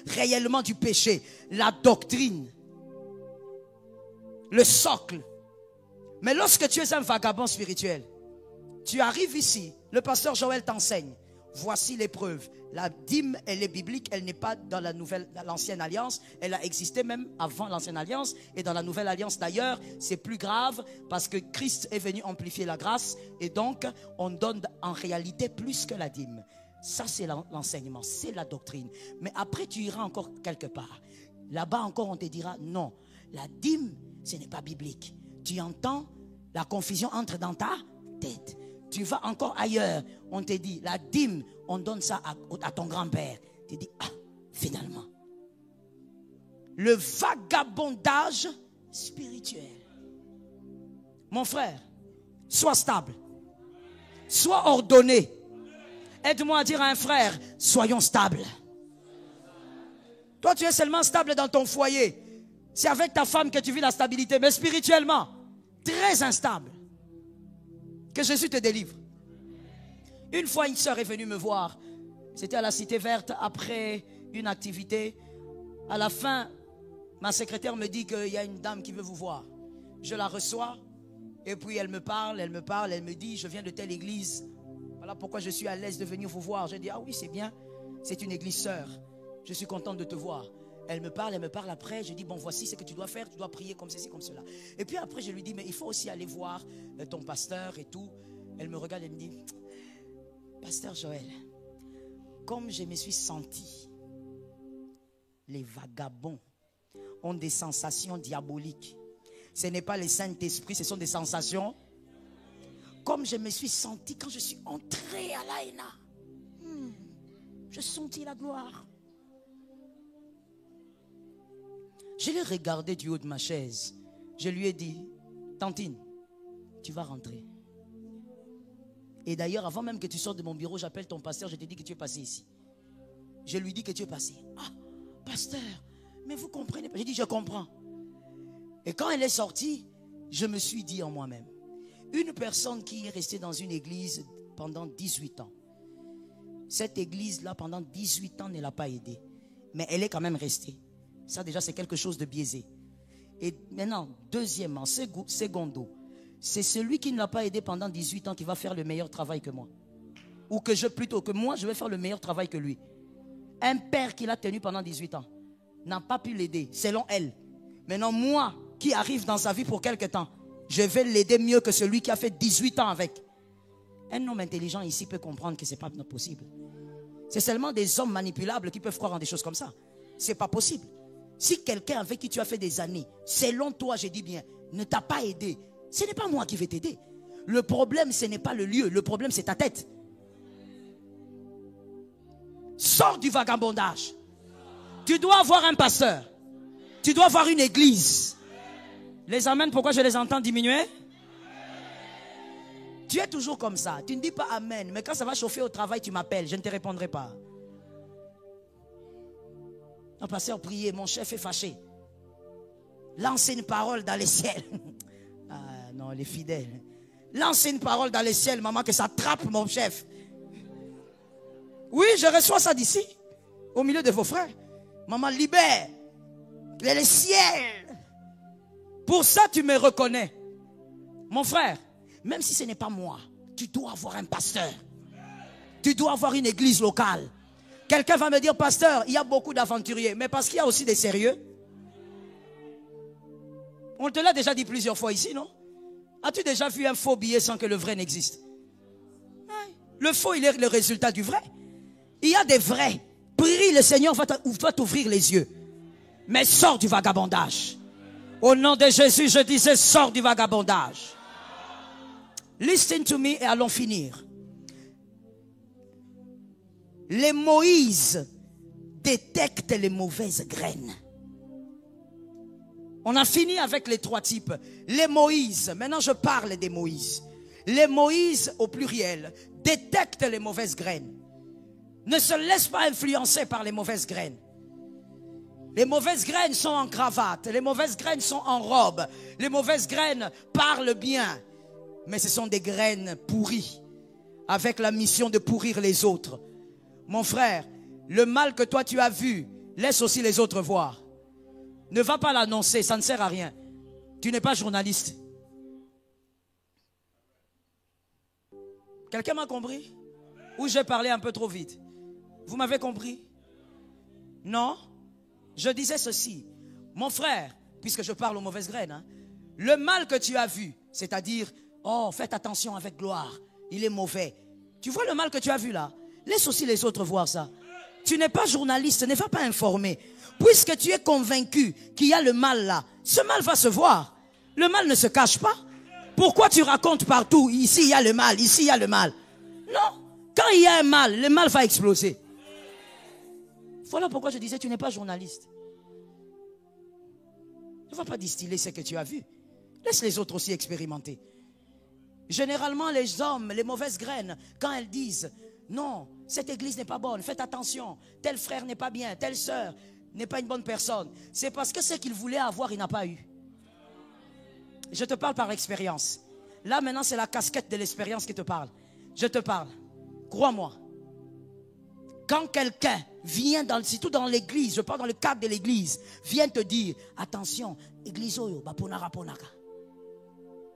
réellement du péché? La doctrine. Le socle. Mais lorsque tu es un vagabond spirituel, tu arrives ici, le pasteur Joël t'enseigne. Voici les preuves. La dîme, elle est biblique, elle n'est pas dans l'ancienne alliance. Elle a existé même avant l'ancienne alliance. Et dans la nouvelle alliance d'ailleurs, c'est plus grave parce que Christ est venu amplifier la grâce. Et donc, on donne en réalité plus que la dîme. Ça, c'est l'enseignement, c'est la doctrine. Mais après, tu iras encore quelque part. Là-bas encore, on te dira, non, la dîme, ce n'est pas biblique. Tu entends, la confusion entre dans ta tête. Tu vas encore ailleurs, on te dit, la dîme, on donne ça à ton grand-père. Tu dis, ah, finalement. Le vagabondage spirituel. Mon frère, sois stable. Sois ordonné. Aide-moi à dire à un frère, soyons stables. Toi, tu es seulement stable dans ton foyer. C'est avec ta femme que tu vis la stabilité, mais spirituellement, très instable. Que Jésus te délivre. Une fois, une sœur est venue me voir. C'était à la Cité Verte, après une activité. À la fin, ma secrétaire me dit qu'il y a une dame qui veut vous voir. Je la reçois, et puis elle me parle, elle me dit, je viens de telle église. Voilà pourquoi je suis à l'aise de venir vous voir. Je dis, ah oui, c'est bien, c'est une église sœur. Je suis contente de te voir. Elle me parle après. Je dis, bon, voici ce que tu dois faire. Tu dois prier comme ceci, comme cela. Et puis après, je lui dis, mais il faut aussi aller voir ton pasteur et tout. Elle me regarde et me dit, pasteur Joël, comme je me suis senti, les vagabonds ont des sensations diaboliques. Ce n'est pas le Saint-Esprit, ce sont des sensations. Comme je me suis senti quand je suis entré à l'AENA, je sentis la gloire. Je l'ai regardé du haut de ma chaise. Je lui ai dit, Tantine, tu vas rentrer. Et d'ailleurs, avant même que tu sortes de mon bureau, j'appelle ton pasteur, je te dis que tu es passé ici. Je lui dis que tu es passé. Ah, pasteur, mais vous comprenez pas. J'ai dit, je comprends. Et quand elle est sortie, je me suis dit en moi-même, une personne qui est restée dans une église pendant 18 ans, cette église-là, pendant 18 ans, ne l'a pas aidée. Mais elle est quand même restée. Ça déjà c'est quelque chose de biaisé. Et maintenant, deuxièmement, secondo, c'est celui qui ne l'a pas aidé pendant 18 ans qui va faire le meilleur travail que moi. Ou que plutôt que moi, je vais faire le meilleur travail que lui. Un père qui l'a tenu pendant 18 ans n'a pas pu l'aider, selon elle. Maintenant, moi qui arrive dans sa vie pour quelque temps, je vais l'aider mieux que celui qui a fait 18 ans avec. Un homme intelligent ici peut comprendre que ce n'est pas possible. C'est seulement des hommes manipulables qui peuvent croire en des choses comme ça. Ce n'est pas possible. Si quelqu'un avec qui tu as fait des années, selon toi, je dis bien, ne t'a pas aidé, ce n'est pas moi qui vais t'aider. Le problème, ce n'est pas le lieu, le problème, c'est ta tête. Sors du vagabondage. Tu dois avoir un pasteur. Tu dois avoir une église. Les amens, pourquoi je les entends diminuer? Tu es toujours comme ça. Tu ne dis pas amen, mais quand ça va chauffer au travail, tu m'appelles, je ne te répondrai pas. Non, pasteur, priez, mon chef est fâché. Lancez une parole dans les ciels. Ah non, les fidèles. Lancez une parole dans les ciels, maman, que ça trappe mon chef. Oui, je reçois ça d'ici, au milieu de vos frères. Maman, libère les ciels. Pour ça, tu me reconnais. Mon frère, même si ce n'est pas moi, tu dois avoir un pasteur. Tu dois avoir une église locale. Quelqu'un va me dire, pasteur, il y a beaucoup d'aventuriers, mais parce qu'il y a aussi des sérieux. On te l'a déjà dit plusieurs fois ici, non? As-tu déjà vu un faux billet sans que le vrai n'existe? Le faux, il est le résultat du vrai. Il y a des vrais. Prie, le Seigneur va t'ouvrir les yeux. Mais sors du vagabondage. Au nom de Jésus, je disais, sors du vagabondage. Listen to me et allons finir. Les Moïse détectent les mauvaises graines. On a fini avec les trois types. Les Moïse, maintenant je parle des Moïse. Les Moïse au pluriel détectent les mauvaises graines. Ne se laisse pas influencer par les mauvaises graines. Les mauvaises graines sont en cravate, les mauvaises graines sont en robe, les mauvaises graines parlent bien, mais ce sont des graines pourries, avec la mission de pourrir les autres. Mon frère, le mal que toi tu as vu, laisse aussi les autres voir. Ne va pas l'annoncer, ça ne sert à rien. Tu n'es pas journaliste. Quelqu'un m'a compris? Ou j'ai parlé un peu trop vite? Vous m'avez compris? Non? Je disais ceci. Mon frère, puisque je parle aux mauvaises graines, hein, le mal que tu as vu, c'est-à-dire, oh, faites attention avec gloire, il est mauvais. Tu vois le mal que tu as vu là? Laisse aussi les autres voir ça. Tu n'es pas journaliste, ne va pas informer. Puisque tu es convaincu qu'il y a le mal là, ce mal va se voir. Le mal ne se cache pas. Pourquoi tu racontes partout, ici il y a le mal, ici il y a le mal? Non, quand il y a un mal, le mal va exploser. Voilà pourquoi je disais, tu n'es pas journaliste. Ne va pas distiller ce que tu as vu. Laisse les autres aussi expérimenter. Généralement, les hommes, les mauvaises graines, quand elles disent, non, cette église n'est pas bonne, faites attention, tel frère n'est pas bien, telle sœur n'est pas une bonne personne, c'est parce que ce qu'il voulait avoir, il n'a pas eu. Je te parle par expérience. Là, maintenant, c'est la casquette de l'expérience qui te parle. Je te parle. Crois-moi. Quand quelqu'un vient, surtout dans l'église, je parle dans le cadre de l'église, vient te dire, attention, église oyo, baponara ponaka.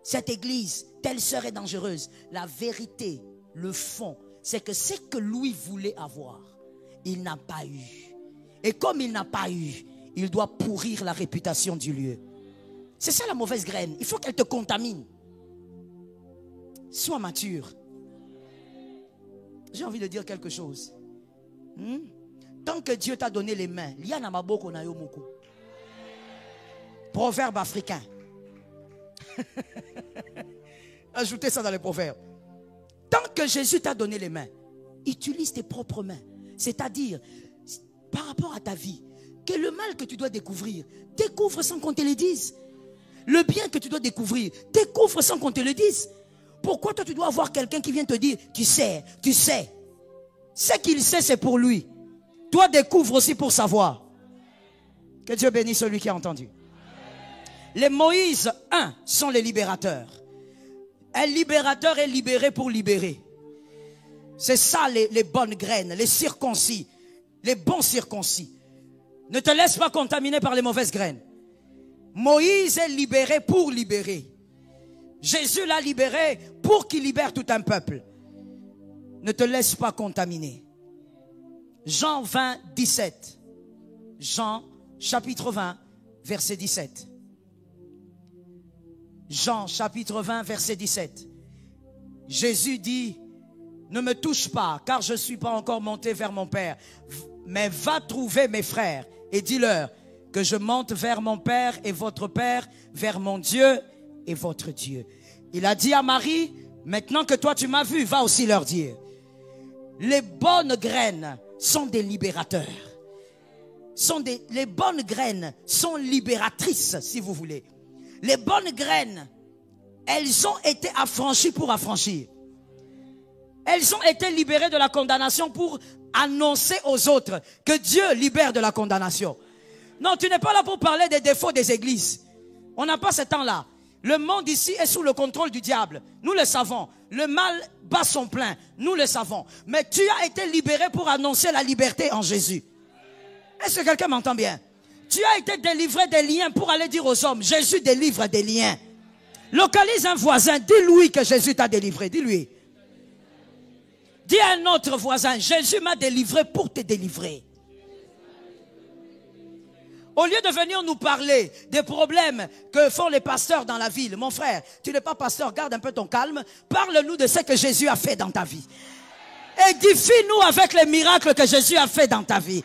Cette église, telle sœur est dangereuse. La vérité, le fond, c'est que ce que lui voulait avoir, il n'a pas eu. Et comme il n'a pas eu, il doit pourrir la réputation du lieu. C'est ça la mauvaise graine. Il faut qu'elle te contamine. Sois mature. J'ai envie de dire quelque chose. Tant que Dieu t'a donné les mains, proverbe africain. Ajoutez ça dans les proverbes. Tant que Jésus t'a donné les mains, utilise tes propres mains. C'est-à-dire, par rapport à ta vie, que le mal que tu dois découvrir, découvre sans qu'on te le dise. Le bien que tu dois découvrir, découvre sans qu'on te le dise. Pourquoi toi tu dois avoir quelqu'un qui vient te dire, tu sais. Ce qu'il sait, c'est pour lui. Toi, découvre aussi pour savoir. Que Dieu bénisse celui qui a entendu. Les Moïse 1 sont les libérateurs. Un libérateur est libéré pour libérer. C'est ça les bonnes graines, les circoncis, les bons circoncis. Ne te laisse pas contaminer par les mauvaises graines. Moïse est libéré pour libérer. Jésus l'a libéré pour qu'il libère tout un peuple. Ne te laisse pas contaminer. Jean 20, 17. Jean chapitre 20, verset 17. Jean chapitre 20, verset 17. Jésus dit, ne me touche pas, car je ne suis pas encore monté vers mon Père. Mais va trouver mes frères et dis-leur que je monte vers mon Père et votre Père, vers mon Dieu et votre Dieu. Il a dit à Marie, maintenant que toi tu m'as vu, va aussi leur dire. Les bonnes graines sont des libérateurs. Les bonnes graines sont libératrices, si vous voulez. Les bonnes graines, elles ont été affranchies pour affranchir. Elles ont été libérées de la condamnation pour annoncer aux autres que Dieu libère de la condamnation. Non, tu n'es pas là pour parler des défauts des églises. On n'a pas ce temps-là. Le monde ici est sous le contrôle du diable. Nous le savons. Le mal bat son plein. Nous le savons. Mais tu as été libéré pour annoncer la liberté en Jésus. Est-ce que quelqu'un m'entend bien? Tu as été délivré des liens pour aller dire aux hommes, Jésus délivre des liens. Localise un voisin, dis-lui que Jésus t'a délivré. Dis-lui. Dis à un autre voisin, Jésus m'a délivré pour te délivrer. Au lieu de venir nous parler des problèmes que font les pasteurs dans la ville, mon frère, tu n'es pas pasteur, garde un peu ton calme. Parle-nous de ce que Jésus a fait dans ta vie. Édifie-nous avec les miracles que Jésus a fait dans ta vie.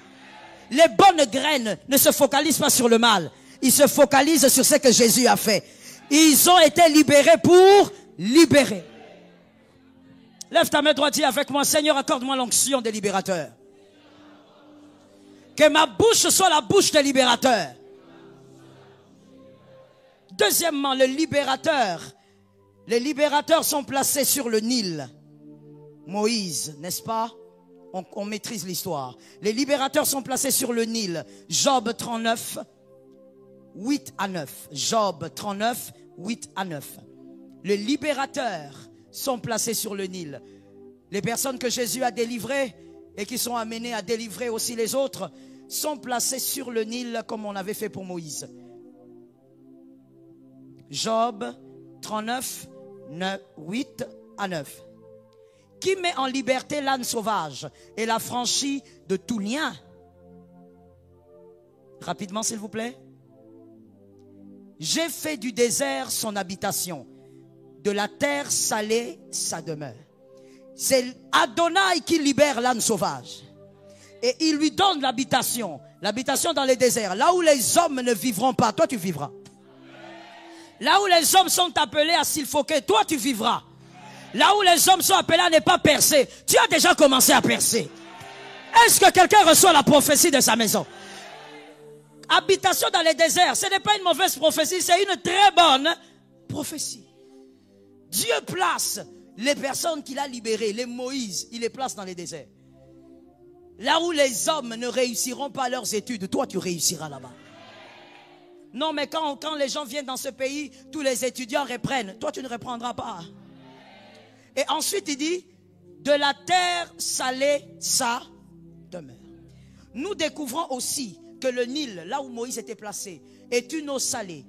Les bonnes graines ne se focalisent pas sur le mal. Ils se focalisent sur ce que Jésus a fait. Ils ont été libérés pour libérer. Lève ta main droite, dis avec moi, Seigneur, accorde-moi l'onction des libérateurs. Que ma bouche soit la bouche des libérateurs. Deuxièmement, le libérateur. Les libérateurs sont placés sur le Nil. Moïse, n'est-ce pas? On maîtrise l'histoire. Les libérateurs sont placés sur le Nil. Job 39, 8 à 9. Job 39, 8 à 9. Les libérateurs sont placés sur le Nil. Les personnes que Jésus a délivrées et qui sont amenées à délivrer aussi les autres sont placées sur le Nil comme on avait fait pour Moïse. Job 39, 8 à 9. Qui met en liberté l'âne sauvage et l'affranchit de tout lien? Rapidement, s'il vous plaît. J'ai fait du désert son habitation, de la terre salée sa demeure. C'est Adonai qui libère l'âne sauvage. Et il lui donne l'habitation. L'habitation dans les déserts. Là où les hommes ne vivront pas, toi tu vivras. Là où les hommes sont appelés à suffoquer, toi tu vivras. Là où les hommes sont appelés à ne pas percer, tu as déjà commencé à percer. Est-ce que quelqu'un reçoit la prophétie de sa maison? Habitation dans les déserts, ce n'est pas une mauvaise prophétie, c'est une très bonne prophétie. Dieu place les personnes qu'il a libérées, les Moïse, il les place dans les déserts. Là où les hommes ne réussiront pas leurs études, toi tu réussiras là-bas. Non, mais quand les gens viennent dans ce pays, tous les étudiants reprennent. Toi tu ne reprendras pas. Et ensuite il dit, de la terre salée sa demeure. Nous découvrons aussi que le Nil, là où Moïse était placé, est une eau salée.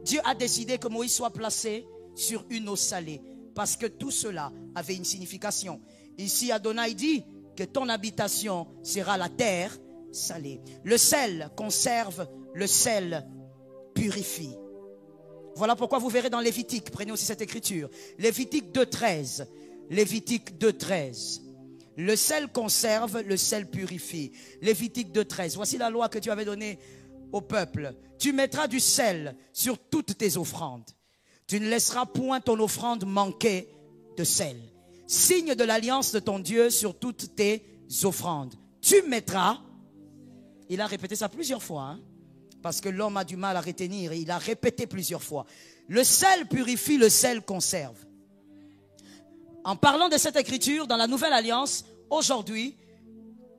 Dieu a décidé que Moïse soit placé sur une eau salée. Parce que tout cela avait une signification. Ici, Adonai dit que ton habitation sera la terre salée. Le sel conserve, le sel purifie. Voilà pourquoi vous verrez dans Lévitique, prenez aussi cette écriture. Lévitique 2.13. Lévitique 2.13. Le sel conserve, le sel purifie. Lévitique 2.13. Voici la loi que tu avais donnée au peuple. Tu mettras du sel sur toutes tes offrandes. Tu ne laisseras point ton offrande manquer de sel. Signe de l'alliance de ton Dieu sur toutes tes offrandes. Tu mettras, il a répété ça plusieurs fois, hein, parce que l'homme a du mal à retenir, et il a répété plusieurs fois. Le sel purifie, le sel conserve. En parlant de cette écriture, dans la nouvelle alliance, aujourd'hui,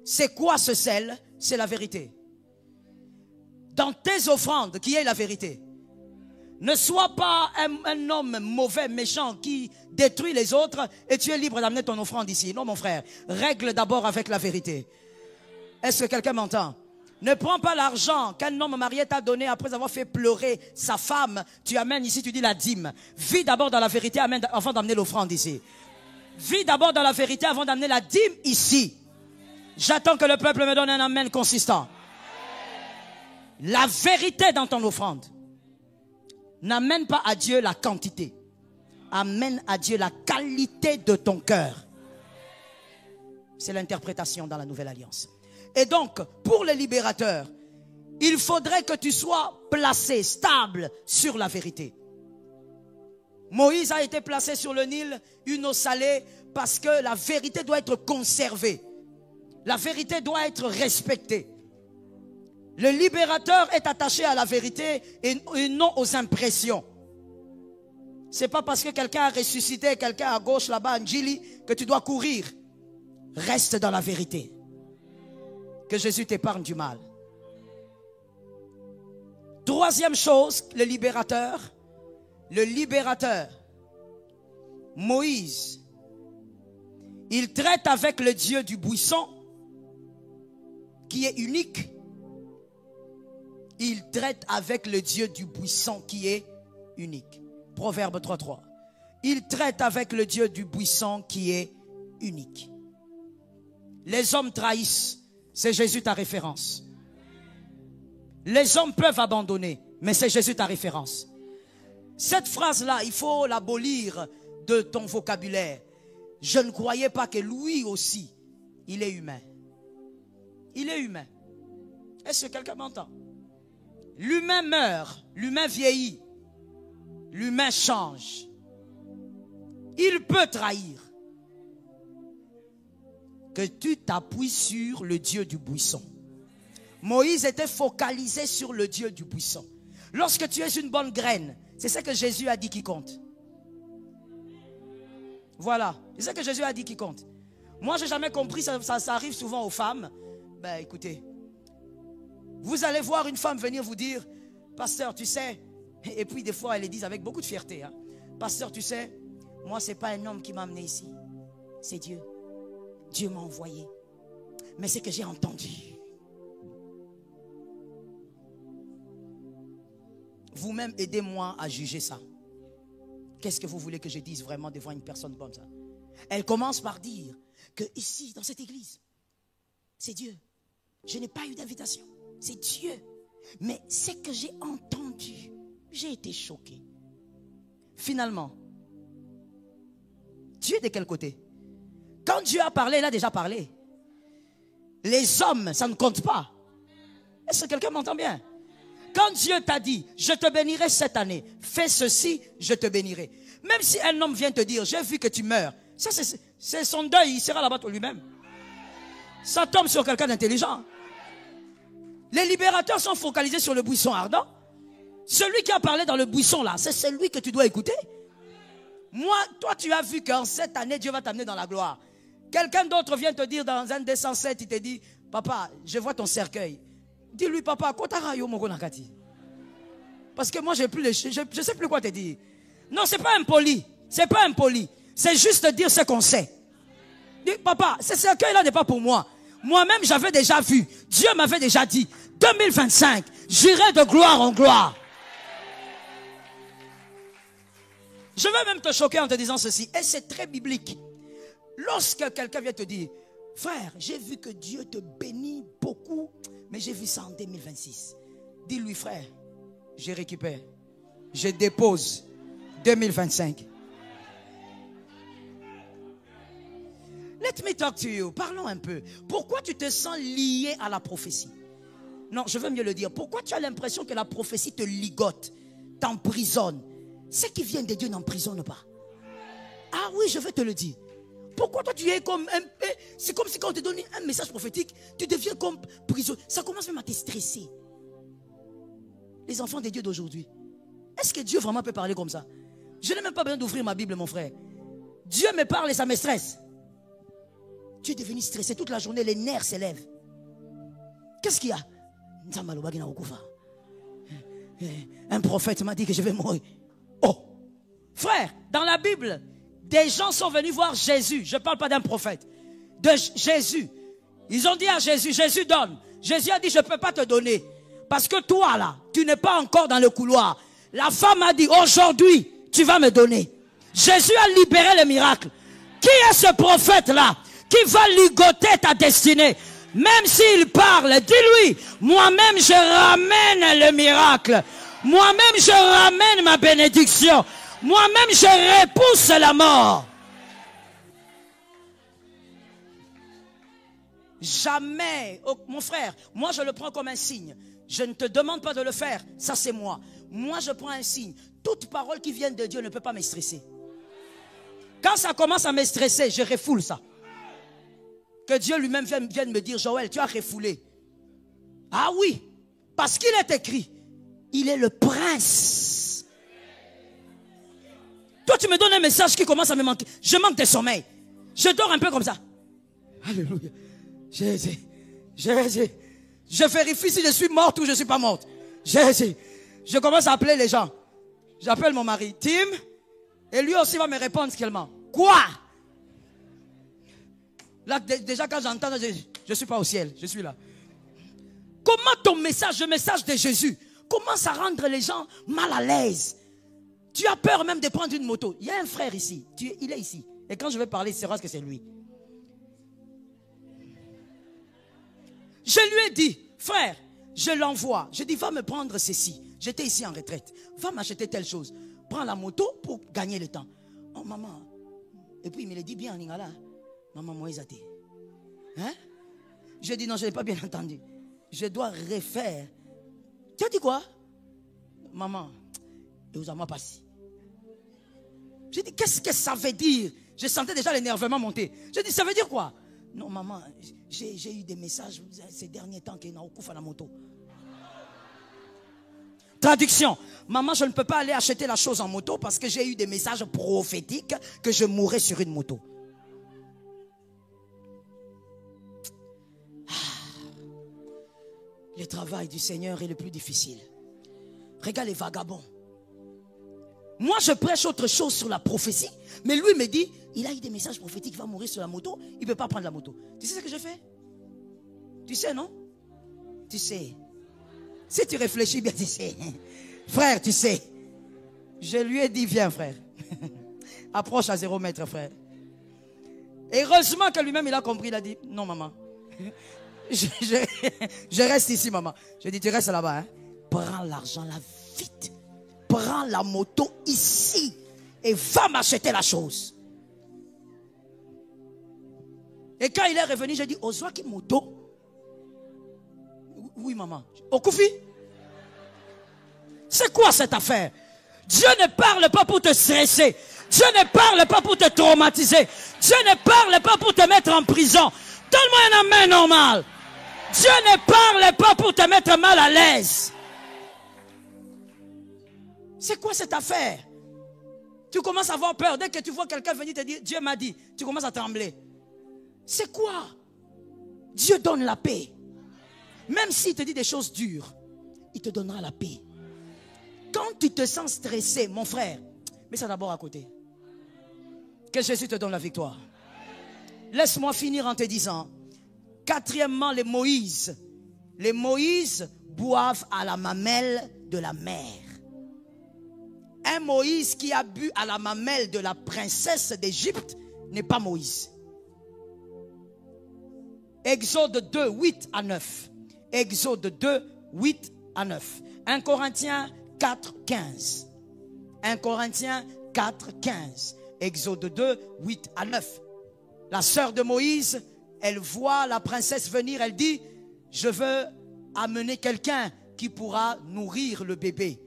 c'est quoi ce sel? C'est la vérité. Dans tes offrandes, qui est la vérité? Ne sois pas un homme mauvais, méchant, qui détruit les autres et tu es libre d'amener ton offrande ici. Non, mon frère, règle d'abord avec la vérité. Est-ce que quelqu'un m'entend? Ne prends pas l'argent qu'un homme marié t'a donné après avoir fait pleurer sa femme. Tu amènes ici, tu dis la dîme. Vis d'abord dans la vérité avant d'amener l'offrande ici. Vis d'abord dans la vérité avant d'amener la dîme ici. J'attends que le peuple me donne un amen consistant. La vérité dans ton offrande. N'amène pas à Dieu la quantité. Amène à Dieu la qualité de ton cœur. C'est l'interprétation dans la nouvelle alliance. Et donc, pour les libérateurs, il faudrait que tu sois placé, stable sur la vérité. Moïse a été placé sur le Nil, une eau salée, parce que la vérité doit être conservée. La vérité doit être respectée. Le libérateur est attaché à la vérité et non aux impressions. C'est pas parce que quelqu'un a ressuscité, quelqu'un à gauche là-bas, Njili, que tu dois courir. Reste dans la vérité. Que Jésus t'épargne du mal. Troisième chose, le libérateur. Moïse, il traite avec le Dieu du buisson, qui est unique. Il traite avec le Dieu du buisson qui est unique. Proverbe 3.3. Il traite avec le Dieu du buisson qui est unique. Les hommes trahissent. C'est Jésus ta référence. Les hommes peuvent abandonner, mais c'est Jésus ta référence. Cette phrase-là, il faut l'abolir de ton vocabulaire. Je ne croyais pas que lui aussi, il est humain. Il est humain. Est-ce que quelqu'un m'entend? L'humain meurt, l'humain vieillit, l'humain change. Il peut trahir. Que tu t'appuies sur le Dieu du buisson. Moïse était focalisé sur le Dieu du buisson. Lorsque tu es une bonne graine, c'est ce que Jésus a dit qui compte. Voilà, c'est ce que Jésus a dit qui compte. Moi, je n'ai jamais compris, ça arrive souvent aux femmes. Ben écoutez, vous allez voir une femme venir vous dire, pasteur, tu sais, et puis des fois, elle le dit avec beaucoup de fierté, hein, pasteur, tu sais, moi, ce n'est pas un homme qui m'a amené ici, c'est Dieu. Dieu m'a envoyé. Mais c'est que j'ai entendu. Vous-même, aidez-moi à juger ça. Qu'est-ce que vous voulez que je dise vraiment devant une personne comme ça? Elle commence par dire que ici, dans cette église, c'est Dieu. Je n'ai pas eu d'invitation. C'est Dieu. Mais c'est que j'ai entendu. J'ai été choqué. Finalement, Dieu est de quel côté? Quand Dieu a parlé, il a déjà parlé. Les hommes, ça ne compte pas. Est-ce que quelqu'un m'entend bien? Quand Dieu t'a dit, je te bénirai cette année, fais ceci, je te bénirai. Même si un homme vient te dire, j'ai vu que tu meurs, ça c'est son deuil, il sera là-bas pour lui-même. Ça tombe sur quelqu'un d'intelligent. Les libérateurs sont focalisés sur le buisson ardent. Celui qui a parlé dans le buisson là, c'est celui que tu dois écouter. Moi, toi tu as vu qu'en cette année, Dieu va t'amener dans la gloire. Quelqu'un d'autre vient te dire dans un des 107, il te dit, papa, je vois ton cercueil. Dis-lui, papa, parce que moi, je ne sais plus quoi te dire. Non, ce n'est pas impoli. C'est pas impoli. C'est juste dire ce qu'on sait. Dis, papa, ce cercueil-là n'est pas pour moi. Moi-même, j'avais déjà vu. Dieu m'avait déjà dit, 2025, j'irai de gloire en gloire. Je vais même te choquer en te disant ceci. Et c'est très biblique. Lorsque quelqu'un vient te dire, frère, j'ai vu que Dieu te bénit beaucoup, mais j'ai vu ça en 2026. Dis-lui, frère, je récupère, je dépose 2025. Let me talk to you. Parlons un peu. Pourquoi tu te sens lié à la prophétie? Non, je veux mieux le dire. Pourquoi tu as l'impression que la prophétie te ligote, t'emprisonne? Ce qui vient de Dieu n'emprisonne pas. Ah oui, je vais te le dire. Pourquoi toi tu es comme un peu... C'est comme si quand on te donne un message prophétique, tu deviens comme prisonnier. Ça commence même à te stresser. Les enfants de Dieu d'aujourd'hui. Est-ce que Dieu vraiment peut parler comme ça? Je n'ai même pas besoin d'ouvrir ma Bible, mon frère. Dieu me parle et ça me stresse. Tu es devenu stressé toute la journée, les nerfs s'élèvent. Qu'est-ce qu'il y a? Un prophète m'a dit que je vais mourir. Oh! Frère, dans la Bible, des gens sont venus voir Jésus. Je ne parle pas d'un prophète. De Jésus. Ils ont dit à Jésus, Jésus donne. Jésus a dit, je ne peux pas te donner. Parce que toi là, tu n'es pas encore dans le couloir. La femme a dit, aujourd'hui, tu vas me donner. Jésus a libéré le miracle. Qui est ce prophète là qui va ligoter ta destinée? Même s'il parle, dis-lui, moi-même je ramène le miracle. Moi-même je ramène ma bénédiction. Moi-même je repousse la mort. Jamais, oh, mon frère, moi je le prends comme un signe. Je ne te demande pas de le faire, ça c'est moi. Moi je prends un signe. Toute parole qui vient de Dieu ne peut pas me stresser. Quand ça commence à me stresser, je refoule ça. Que Dieu lui-même vienne me dire, Joël, tu as refoulé. Ah oui, parce qu'il est écrit, il est le prince. Toi tu me donnes un message qui commence à me manquer. Je manque de sommeil. Je dors un peu comme ça. Alléluia. Je vérifie si je suis morte ou je ne suis pas morte. Je commence à appeler les gens. J'appelle mon mari, Tim, et lui aussi va me répondre seulement. Quoi? Là, déjà quand j'entends, je ne suis pas au ciel, je suis là. Comment ton message, le message de Jésus, commence à rendre les gens mal à l'aise? Tu as peur même de prendre une moto. Il y a un frère ici, il est ici. Et quand je vais parler, il saura que c'est lui. Je lui ai dit, frère, Je l'envoie. Je dis, va me prendre ceci. J'étais ici en retraite. Va m'acheter telle chose. Prends la moto pour gagner le temps. Oh, maman. Et puis, il me le dit bien en lingala. Maman, Moïse a dit. Hein? Je dis, non, je n'ai pas bien entendu. Je dois refaire. Tu as dit quoi? Maman, et vous avez passé. Je dis, qu'est-ce que ça veut dire? Je sentais déjà l'énervement monter. Je dis, ça veut dire quoi? Non, maman, j'ai eu des messages ces derniers temps qu'il y a un coup à la moto. Traduction. Maman, je ne peux pas aller acheter la chose en moto parce que j'ai eu des messages prophétiques que je mourrais sur une moto. Le travail du Seigneur est le plus difficile. Regarde les vagabonds. Moi, je prêche autre chose sur la prophétie, mais lui me dit, il a eu des messages prophétiques, il va mourir sur la moto, il ne peut pas prendre la moto. Tu sais ce que je fais? Tu sais, non? Tu sais. Si tu réfléchis bien, tu sais. Frère, tu sais. Je lui ai dit, viens, frère. Approche à 0 mètre, frère. Et heureusement que lui-même, il a compris, il a dit, non, maman. Je reste ici, maman. Je dis, tu restes là-bas, hein? Prends l'argent là, vite. Prends la moto ici et va m'acheter la chose. Et quand il est revenu, j'ai dit, Ozwa qui moto? Oui, maman. Okufi? C'est quoi cette affaire? Dieu ne parle pas pour te stresser. Dieu ne parle pas pour te traumatiser. Dieu ne parle pas pour te mettre en prison. Donne-moi un amen normal. Dieu ne parle pas pour te mettre mal à l'aise. C'est quoi cette affaire? Tu commences à avoir peur. Dès que tu vois quelqu'un venir te dire, Dieu m'a dit, tu commences à trembler. C'est quoi? Dieu donne la paix. Même s'il te dit des choses dures, il te donnera la paix. Quand tu te sens stressé, mon frère, mets ça d'abord à côté. Que Jésus te donne la victoire. Laisse-moi finir en te disant, quatrièmement, les Moïse boivent à la mamelle de la mer. Un Moïse qui a bu à la mamelle de la princesse d'Égypte n'est pas Moïse. Exode 2, 8 à 9. Exode 2, 8 à 9. 1 Corinthiens 4, 15. 1 Corinthiens 4, 15. Exode 2, 8 à 9. La sœur de Moïse, elle voit la princesse venir, elle dit, je veux amener quelqu'un qui pourra nourrir le bébé.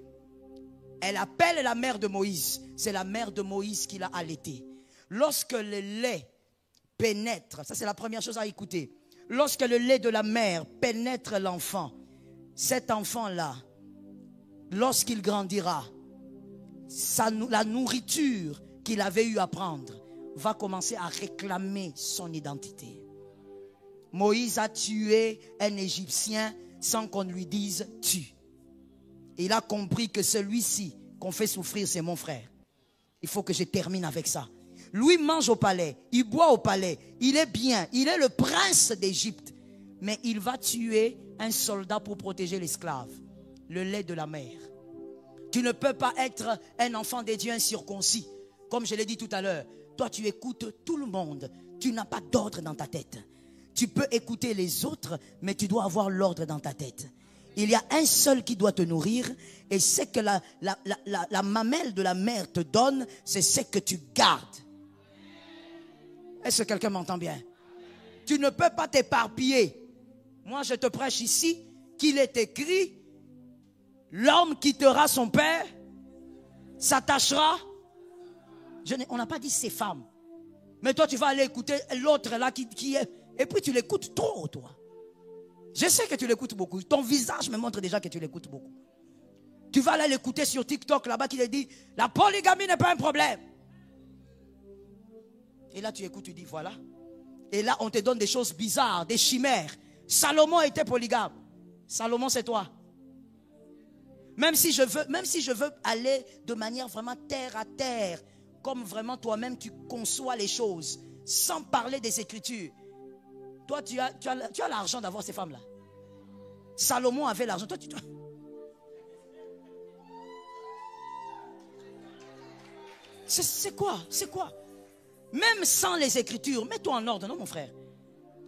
Elle appelle la mère de Moïse. C'est la mère de Moïse qui l'a allaité. Lorsque le lait pénètre, ça c'est la première chose à écouter. Lorsque le lait de la mère pénètre l'enfant, cet enfant-là, lorsqu'il grandira, la nourriture qu'il avait eu à prendre va commencer à réclamer son identité. Moïse a tué un Égyptien sans qu'on lui dise « tue ». Il a compris que celui-ci qu'on fait souffrir, c'est mon frère. Il faut que je termine avec ça. Lui mange au palais, il boit au palais, il est bien, il est le prince d'Égypte. Mais il va tuer un soldat pour protéger l'esclave. Le lait de la mer. Tu ne peux pas être un enfant des dieux incirconcis. Comme je l'ai dit tout à l'heure, toi tu écoutes tout le monde. Tu n'as pas d'ordre dans ta tête. Tu peux écouter les autres, mais tu dois avoir l'ordre dans ta tête. Il y a un seul qui doit te nourrir, et c'est que la mamelle de la mer te donne, c'est ce que tu gardes. Est-ce que quelqu'un m'entend bien? Tu ne peux pas t'éparpiller. Moi, je te prêche ici qu'il est écrit, l'homme quittera son père, s'attachera. On n'a pas dit ses femmes. Mais toi, tu vas aller écouter l'autre là qui est... Et puis tu l'écoutes trop, toi. Je sais que tu l'écoutes beaucoup. Ton visage me montre déjà que tu l'écoutes beaucoup. Tu vas aller l'écouter sur TikTok là-bas qui te dit, la polygamie n'est pas un problème. Et là, tu écoutes, tu dis, voilà. Et là, on te donne des choses bizarres, des chimères. Salomon était polygame. Salomon, c'est toi. Même si je veux aller de manière vraiment terre à terre, comme vraiment toi-même tu conçois les choses, sans parler des Écritures. Toi, tu as l'argent d'avoir ces femmes-là. Salomon avait l'argent. Toi, c'est quoi? C'est quoi? Même sans les Écritures, mets-toi en ordre, non mon frère?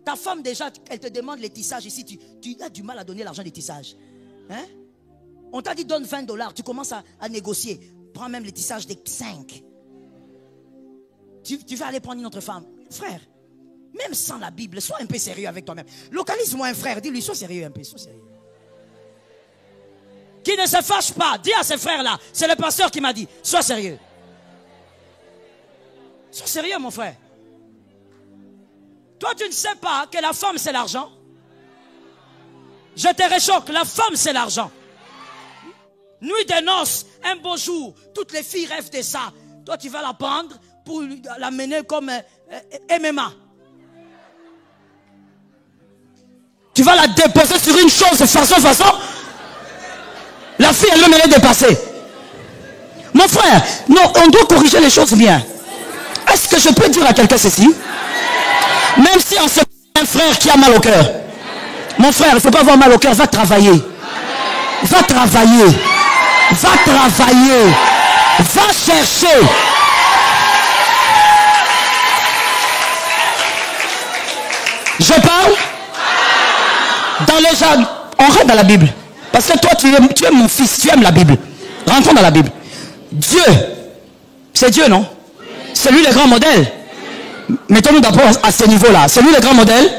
Ta femme déjà, elle te demande les tissages ici. Tu as du mal à donner l'argent des tissages. Hein? On t'a dit donne $20. Tu commences à négocier. Prends même les tissages des 5. Tu vas aller prendre une autre femme. Frère, même sans la Bible, sois un peu sérieux avec toi-même. Localise-moi un frère. Dis-lui, sois sérieux un peu. Sois sérieux. Qui ne se fâche pas. Dis à ces frères-là. C'est le pasteur qui m'a dit. Sois sérieux. Sois sérieux, mon frère. Toi, tu ne sais pas que la femme, c'est l'argent. Je te réchoque. La femme, c'est l'argent. Nuit de noces, un beau jour. Toutes les filles rêvent de ça. Toi, tu vas la prendre pour la mener comme MMA. Tu vas la déposer sur une chose façon. La fille, elle veut me les dépasser. Mon frère, non, on doit corriger les choses bien. Est-ce que je peux dire à quelqu'un ceci? Même si on se un frère qui a mal au cœur. Mon frère, il ne faut pas avoir mal au cœur, va travailler. Va travailler. Va travailler. Va chercher. Je parle dans les gens. On rentre dans la Bible. Parce que toi, tu es mon fils, tu aimes la Bible. Rentrons dans la Bible. Dieu, c'est Dieu, non? C'est lui le grand modèle. Mettons-nous d'abord à ce niveau-là. C'est lui le grand modèle.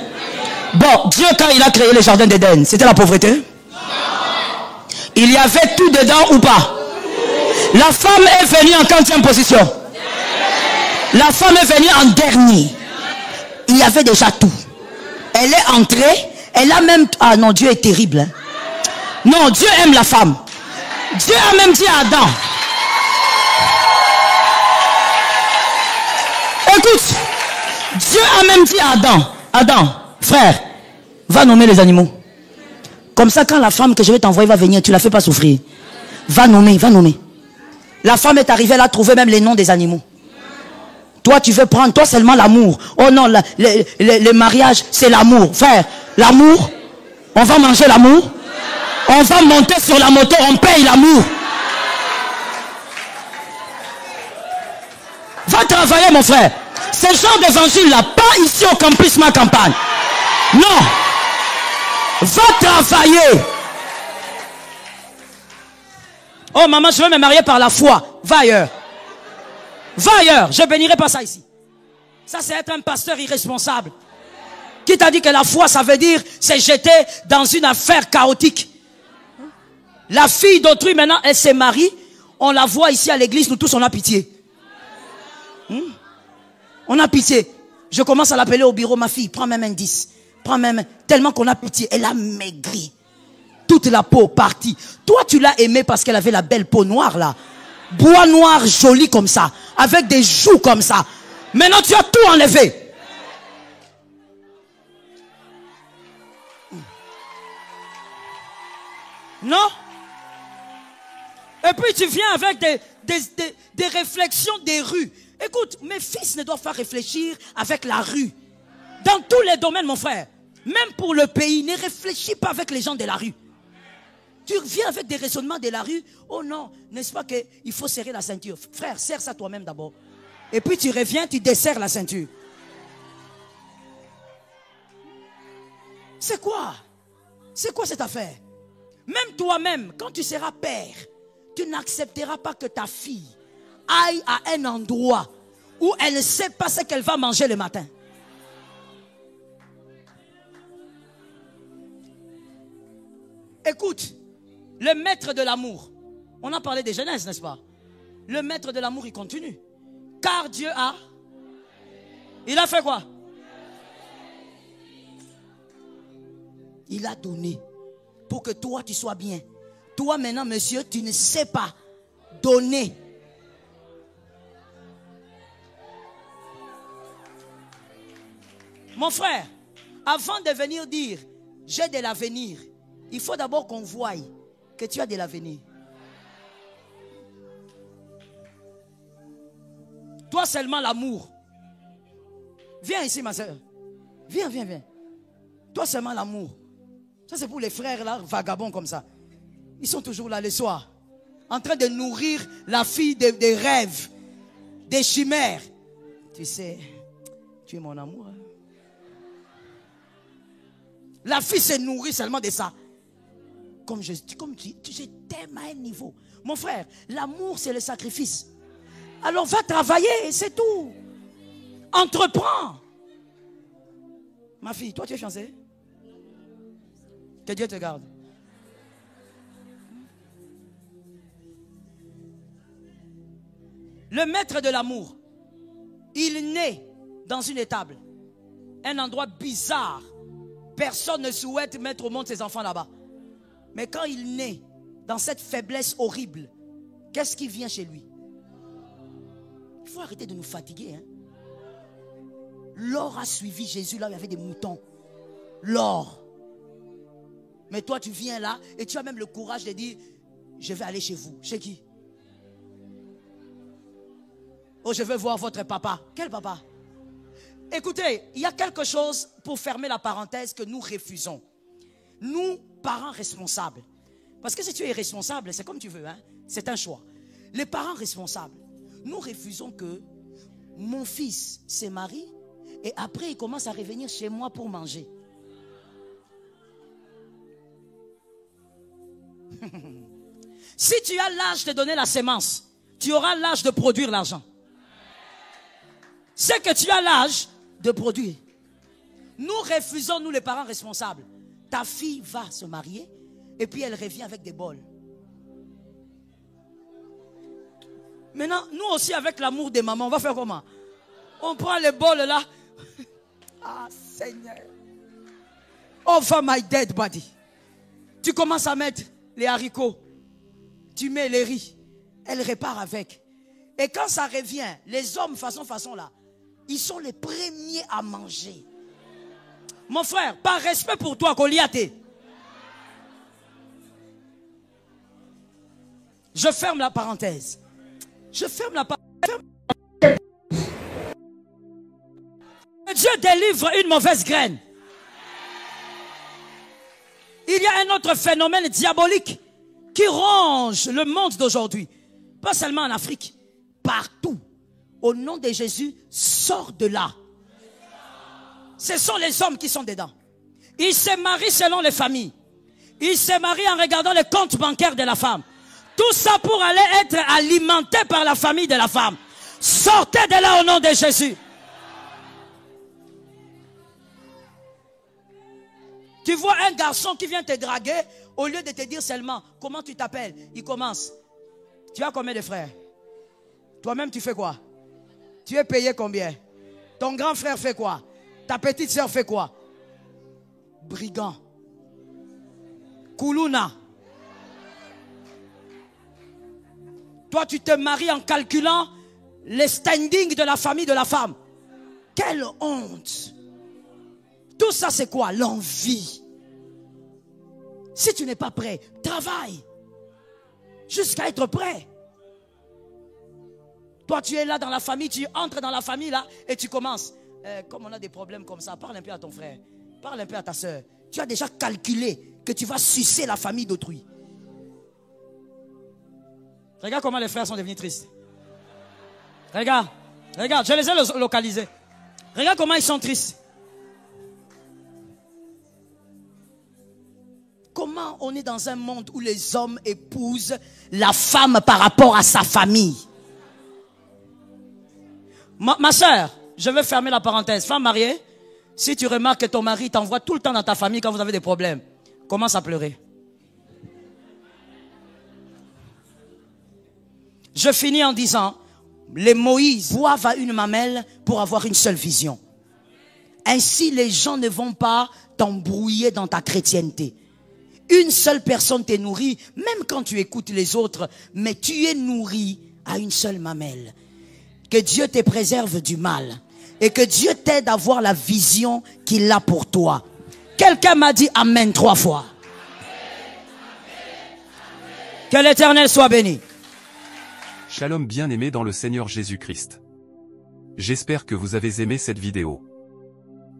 Bon, Dieu, quand il a créé le jardin d'Éden, c'était la pauvreté? Il y avait tout dedans ou pas? La femme est venue en 40e position. La femme est venue en dernier. Il y avait déjà tout. Elle est entrée. Elle a même... Ah non, Dieu est terrible. Hein? Non, Dieu aime la femme. Dieu a même dit à Adam. Écoute. Dieu a même dit à Adam. Adam, frère, va nommer les animaux. Comme ça, quand la femme que je vais t'envoyer va venir, tu ne la fais pas souffrir. Va nommer, va nommer. La femme est arrivée, elle a trouvé même les noms des animaux. Toi, tu veux prendre, toi seulement l'amour. Oh non, le mariage, c'est l'amour. Frère, l'amour, on va manger l'amour. On va monter sur la moto, on paye l'amour. Va travailler, mon frère. Ce genre d'évangile-là, pas ici au campus Ma Campagne. Non. Va travailler. Oh maman, je veux me marier par la foi. Va ailleurs. Va ailleurs. Je bénirai pas ça ici. Ça, c'est être un pasteur irresponsable. Qui t'a dit que la foi, ça veut dire c'est jeter dans une affaire chaotique. La fille d'autrui, maintenant, elle se marie. On la voit ici à l'église, nous tous, on a pitié. On a pitié. Je commence à l'appeler au bureau, ma fille, prends même un 10. Prends même, tellement qu'on a pitié. Elle a maigri. Toute la peau partie. Toi, tu l'as aimée parce qu'elle avait la belle peau noire, là. Bois noir, joli comme ça. Avec des joues comme ça. Maintenant, tu as tout enlevé. Non? Et puis tu viens avec des réflexions des rues. Écoute, mes fils ne doivent pas réfléchir avec la rue. Dans tous les domaines, mon frère. Même pour le pays, ne réfléchis pas avec les gens de la rue. Tu viens avec des raisonnements de la rue. Oh non, n'est-ce pas qu'il faut serrer la ceinture? Frère, serre ça toi-même d'abord. Et puis tu reviens, tu desserres la ceinture. C'est quoi? C'est quoi cette affaire? Même toi-même, quand tu seras père, tu n'accepteras pas que ta fille aille à un endroit où elle ne sait pas ce qu'elle va manger le matin. Écoute, le maître de l'amour, on a parlé de Genèse, n'est-ce pas? Le maître de l'amour, il continue. Car Dieu a... Il a fait quoi? Il a donné pour que toi, tu sois bien. Toi, maintenant, monsieur, tu ne sais pas donner. Mon frère, avant de venir dire, j'ai de l'avenir, il faut d'abord qu'on voie que tu as de l'avenir. Toi seulement l'amour. Viens ici, ma soeur. Viens, viens, viens. Toi seulement l'amour. Ça, c'est pour les frères là, vagabonds comme ça. Ils sont toujours là le soir, en train de nourrir la fille des rêves, des chimères. Tu sais, tu es mon amour. La fille se nourrit seulement de ça. Comme tu t'aimes à un niveau. Mon frère, l'amour c'est le sacrifice. Alors va travailler, c'est tout. Entreprends. Ma fille, toi tu es fiancée? Que Dieu te garde. Le maître de l'amour, il naît dans une étable. Un endroit bizarre. Personne ne souhaite mettre au monde ses enfants là-bas. Mais quand il naît dans cette faiblesse horrible, qu'est-ce qui vient chez lui? Il faut arrêter de nous fatiguer. Hein? L'or a suivi Jésus là où il y avait des moutons. L'or. Mais toi tu viens là et tu as même le courage de dire, je vais aller chez vous. Chez qui? Oh, je veux voir votre papa. Quel papa? Écoutez, il y a quelque chose, pour fermer la parenthèse, que nous refusons. Nous, parents responsables. Parce que si tu es responsable, c'est comme tu veux, hein? C'est un choix. Les parents responsables, nous refusons que mon fils se marie et après il commence à revenir chez moi pour manger. Si tu as l'âge de donner la sémence, tu auras l'âge de produire l'argent. C'est que tu as l'âge de produire. Nous refusons, nous les parents responsables. Ta fille va se marier et puis elle revient avec des bols. Maintenant, nous aussi avec l'amour des mamans, on va faire comment? On prend les bols là. Ah Seigneur. Over my dead body. Tu commences à mettre les haricots. Tu mets les riz. Elle repart avec. Et quand ça revient, les hommes façon là, ils sont les premiers à manger. Mon frère, par respect pour toi, Goliath. Je ferme la parenthèse. Je ferme la parenthèse. Dieu délivre une mauvaise graine. Il y a un autre phénomène diabolique qui ronge le monde d'aujourd'hui. Pas seulement en Afrique, partout. Au nom de Jésus, sors de là. Ce sont les hommes qui sont dedans. Ils se marient selon les familles. Ils se marient en regardant les comptes bancaires de la femme. Tout ça pour aller être alimenté par la famille de la femme. Sortez de là au nom de Jésus. Tu vois un garçon qui vient te draguer, au lieu de te dire seulement comment tu t'appelles, il commence. Tu as combien de frères? Toi-même tu fais quoi? Tu es payé combien? Ton grand frère fait quoi? Ta petite soeur fait quoi? Brigand. Koulouna. Toi tu te maries en calculant les standings de la famille de la femme. Quelle honte! Tout ça c'est quoi? L'envie. Si tu n'es pas prêt, travaille jusqu'à être prêt. Toi tu es là dans la famille, tu entres dans la famille là et tu commences. Comme on a des problèmes comme ça, parle un peu à ton frère, parle un peu à ta soeur. Tu as déjà calculé que tu vas sucer la famille d'autrui. Regarde comment les frères sont devenus tristes. Regarde, je les ai localisés. Regarde comment ils sont tristes. Comment on est dans un monde où les hommes épousent la femme par rapport à sa famille? Ma soeur, je veux fermer la parenthèse. Femme mariée, si tu remarques que ton mari t'envoie tout le temps dans ta famille quand vous avez des problèmes, commence à pleurer. Je finis en disant, les Moïse boivent à une mamelle pour avoir une seule vision. Ainsi, les gens ne vont pas t'embrouiller dans ta chrétienté. Une seule personne te nourrit, même quand tu écoutes les autres, mais tu es nourri à une seule mamelle. Que Dieu te préserve du mal et que Dieu t'aide à voir la vision qu'il a pour toi. Quelqu'un m'a dit Amen 3 fois. Que l'Éternel soit béni. Shalom bien-aimés dans le Seigneur Jésus-Christ. J'espère que vous avez aimé cette vidéo.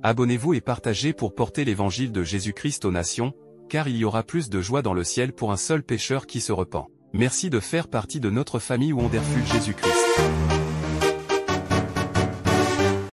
Abonnez-vous et partagez pour porter l'évangile de Jésus-Christ aux nations, car il y aura plus de joie dans le ciel pour un seul pécheur qui se repent. Merci de faire partie de notre famille Wonderful Jésus-Christ.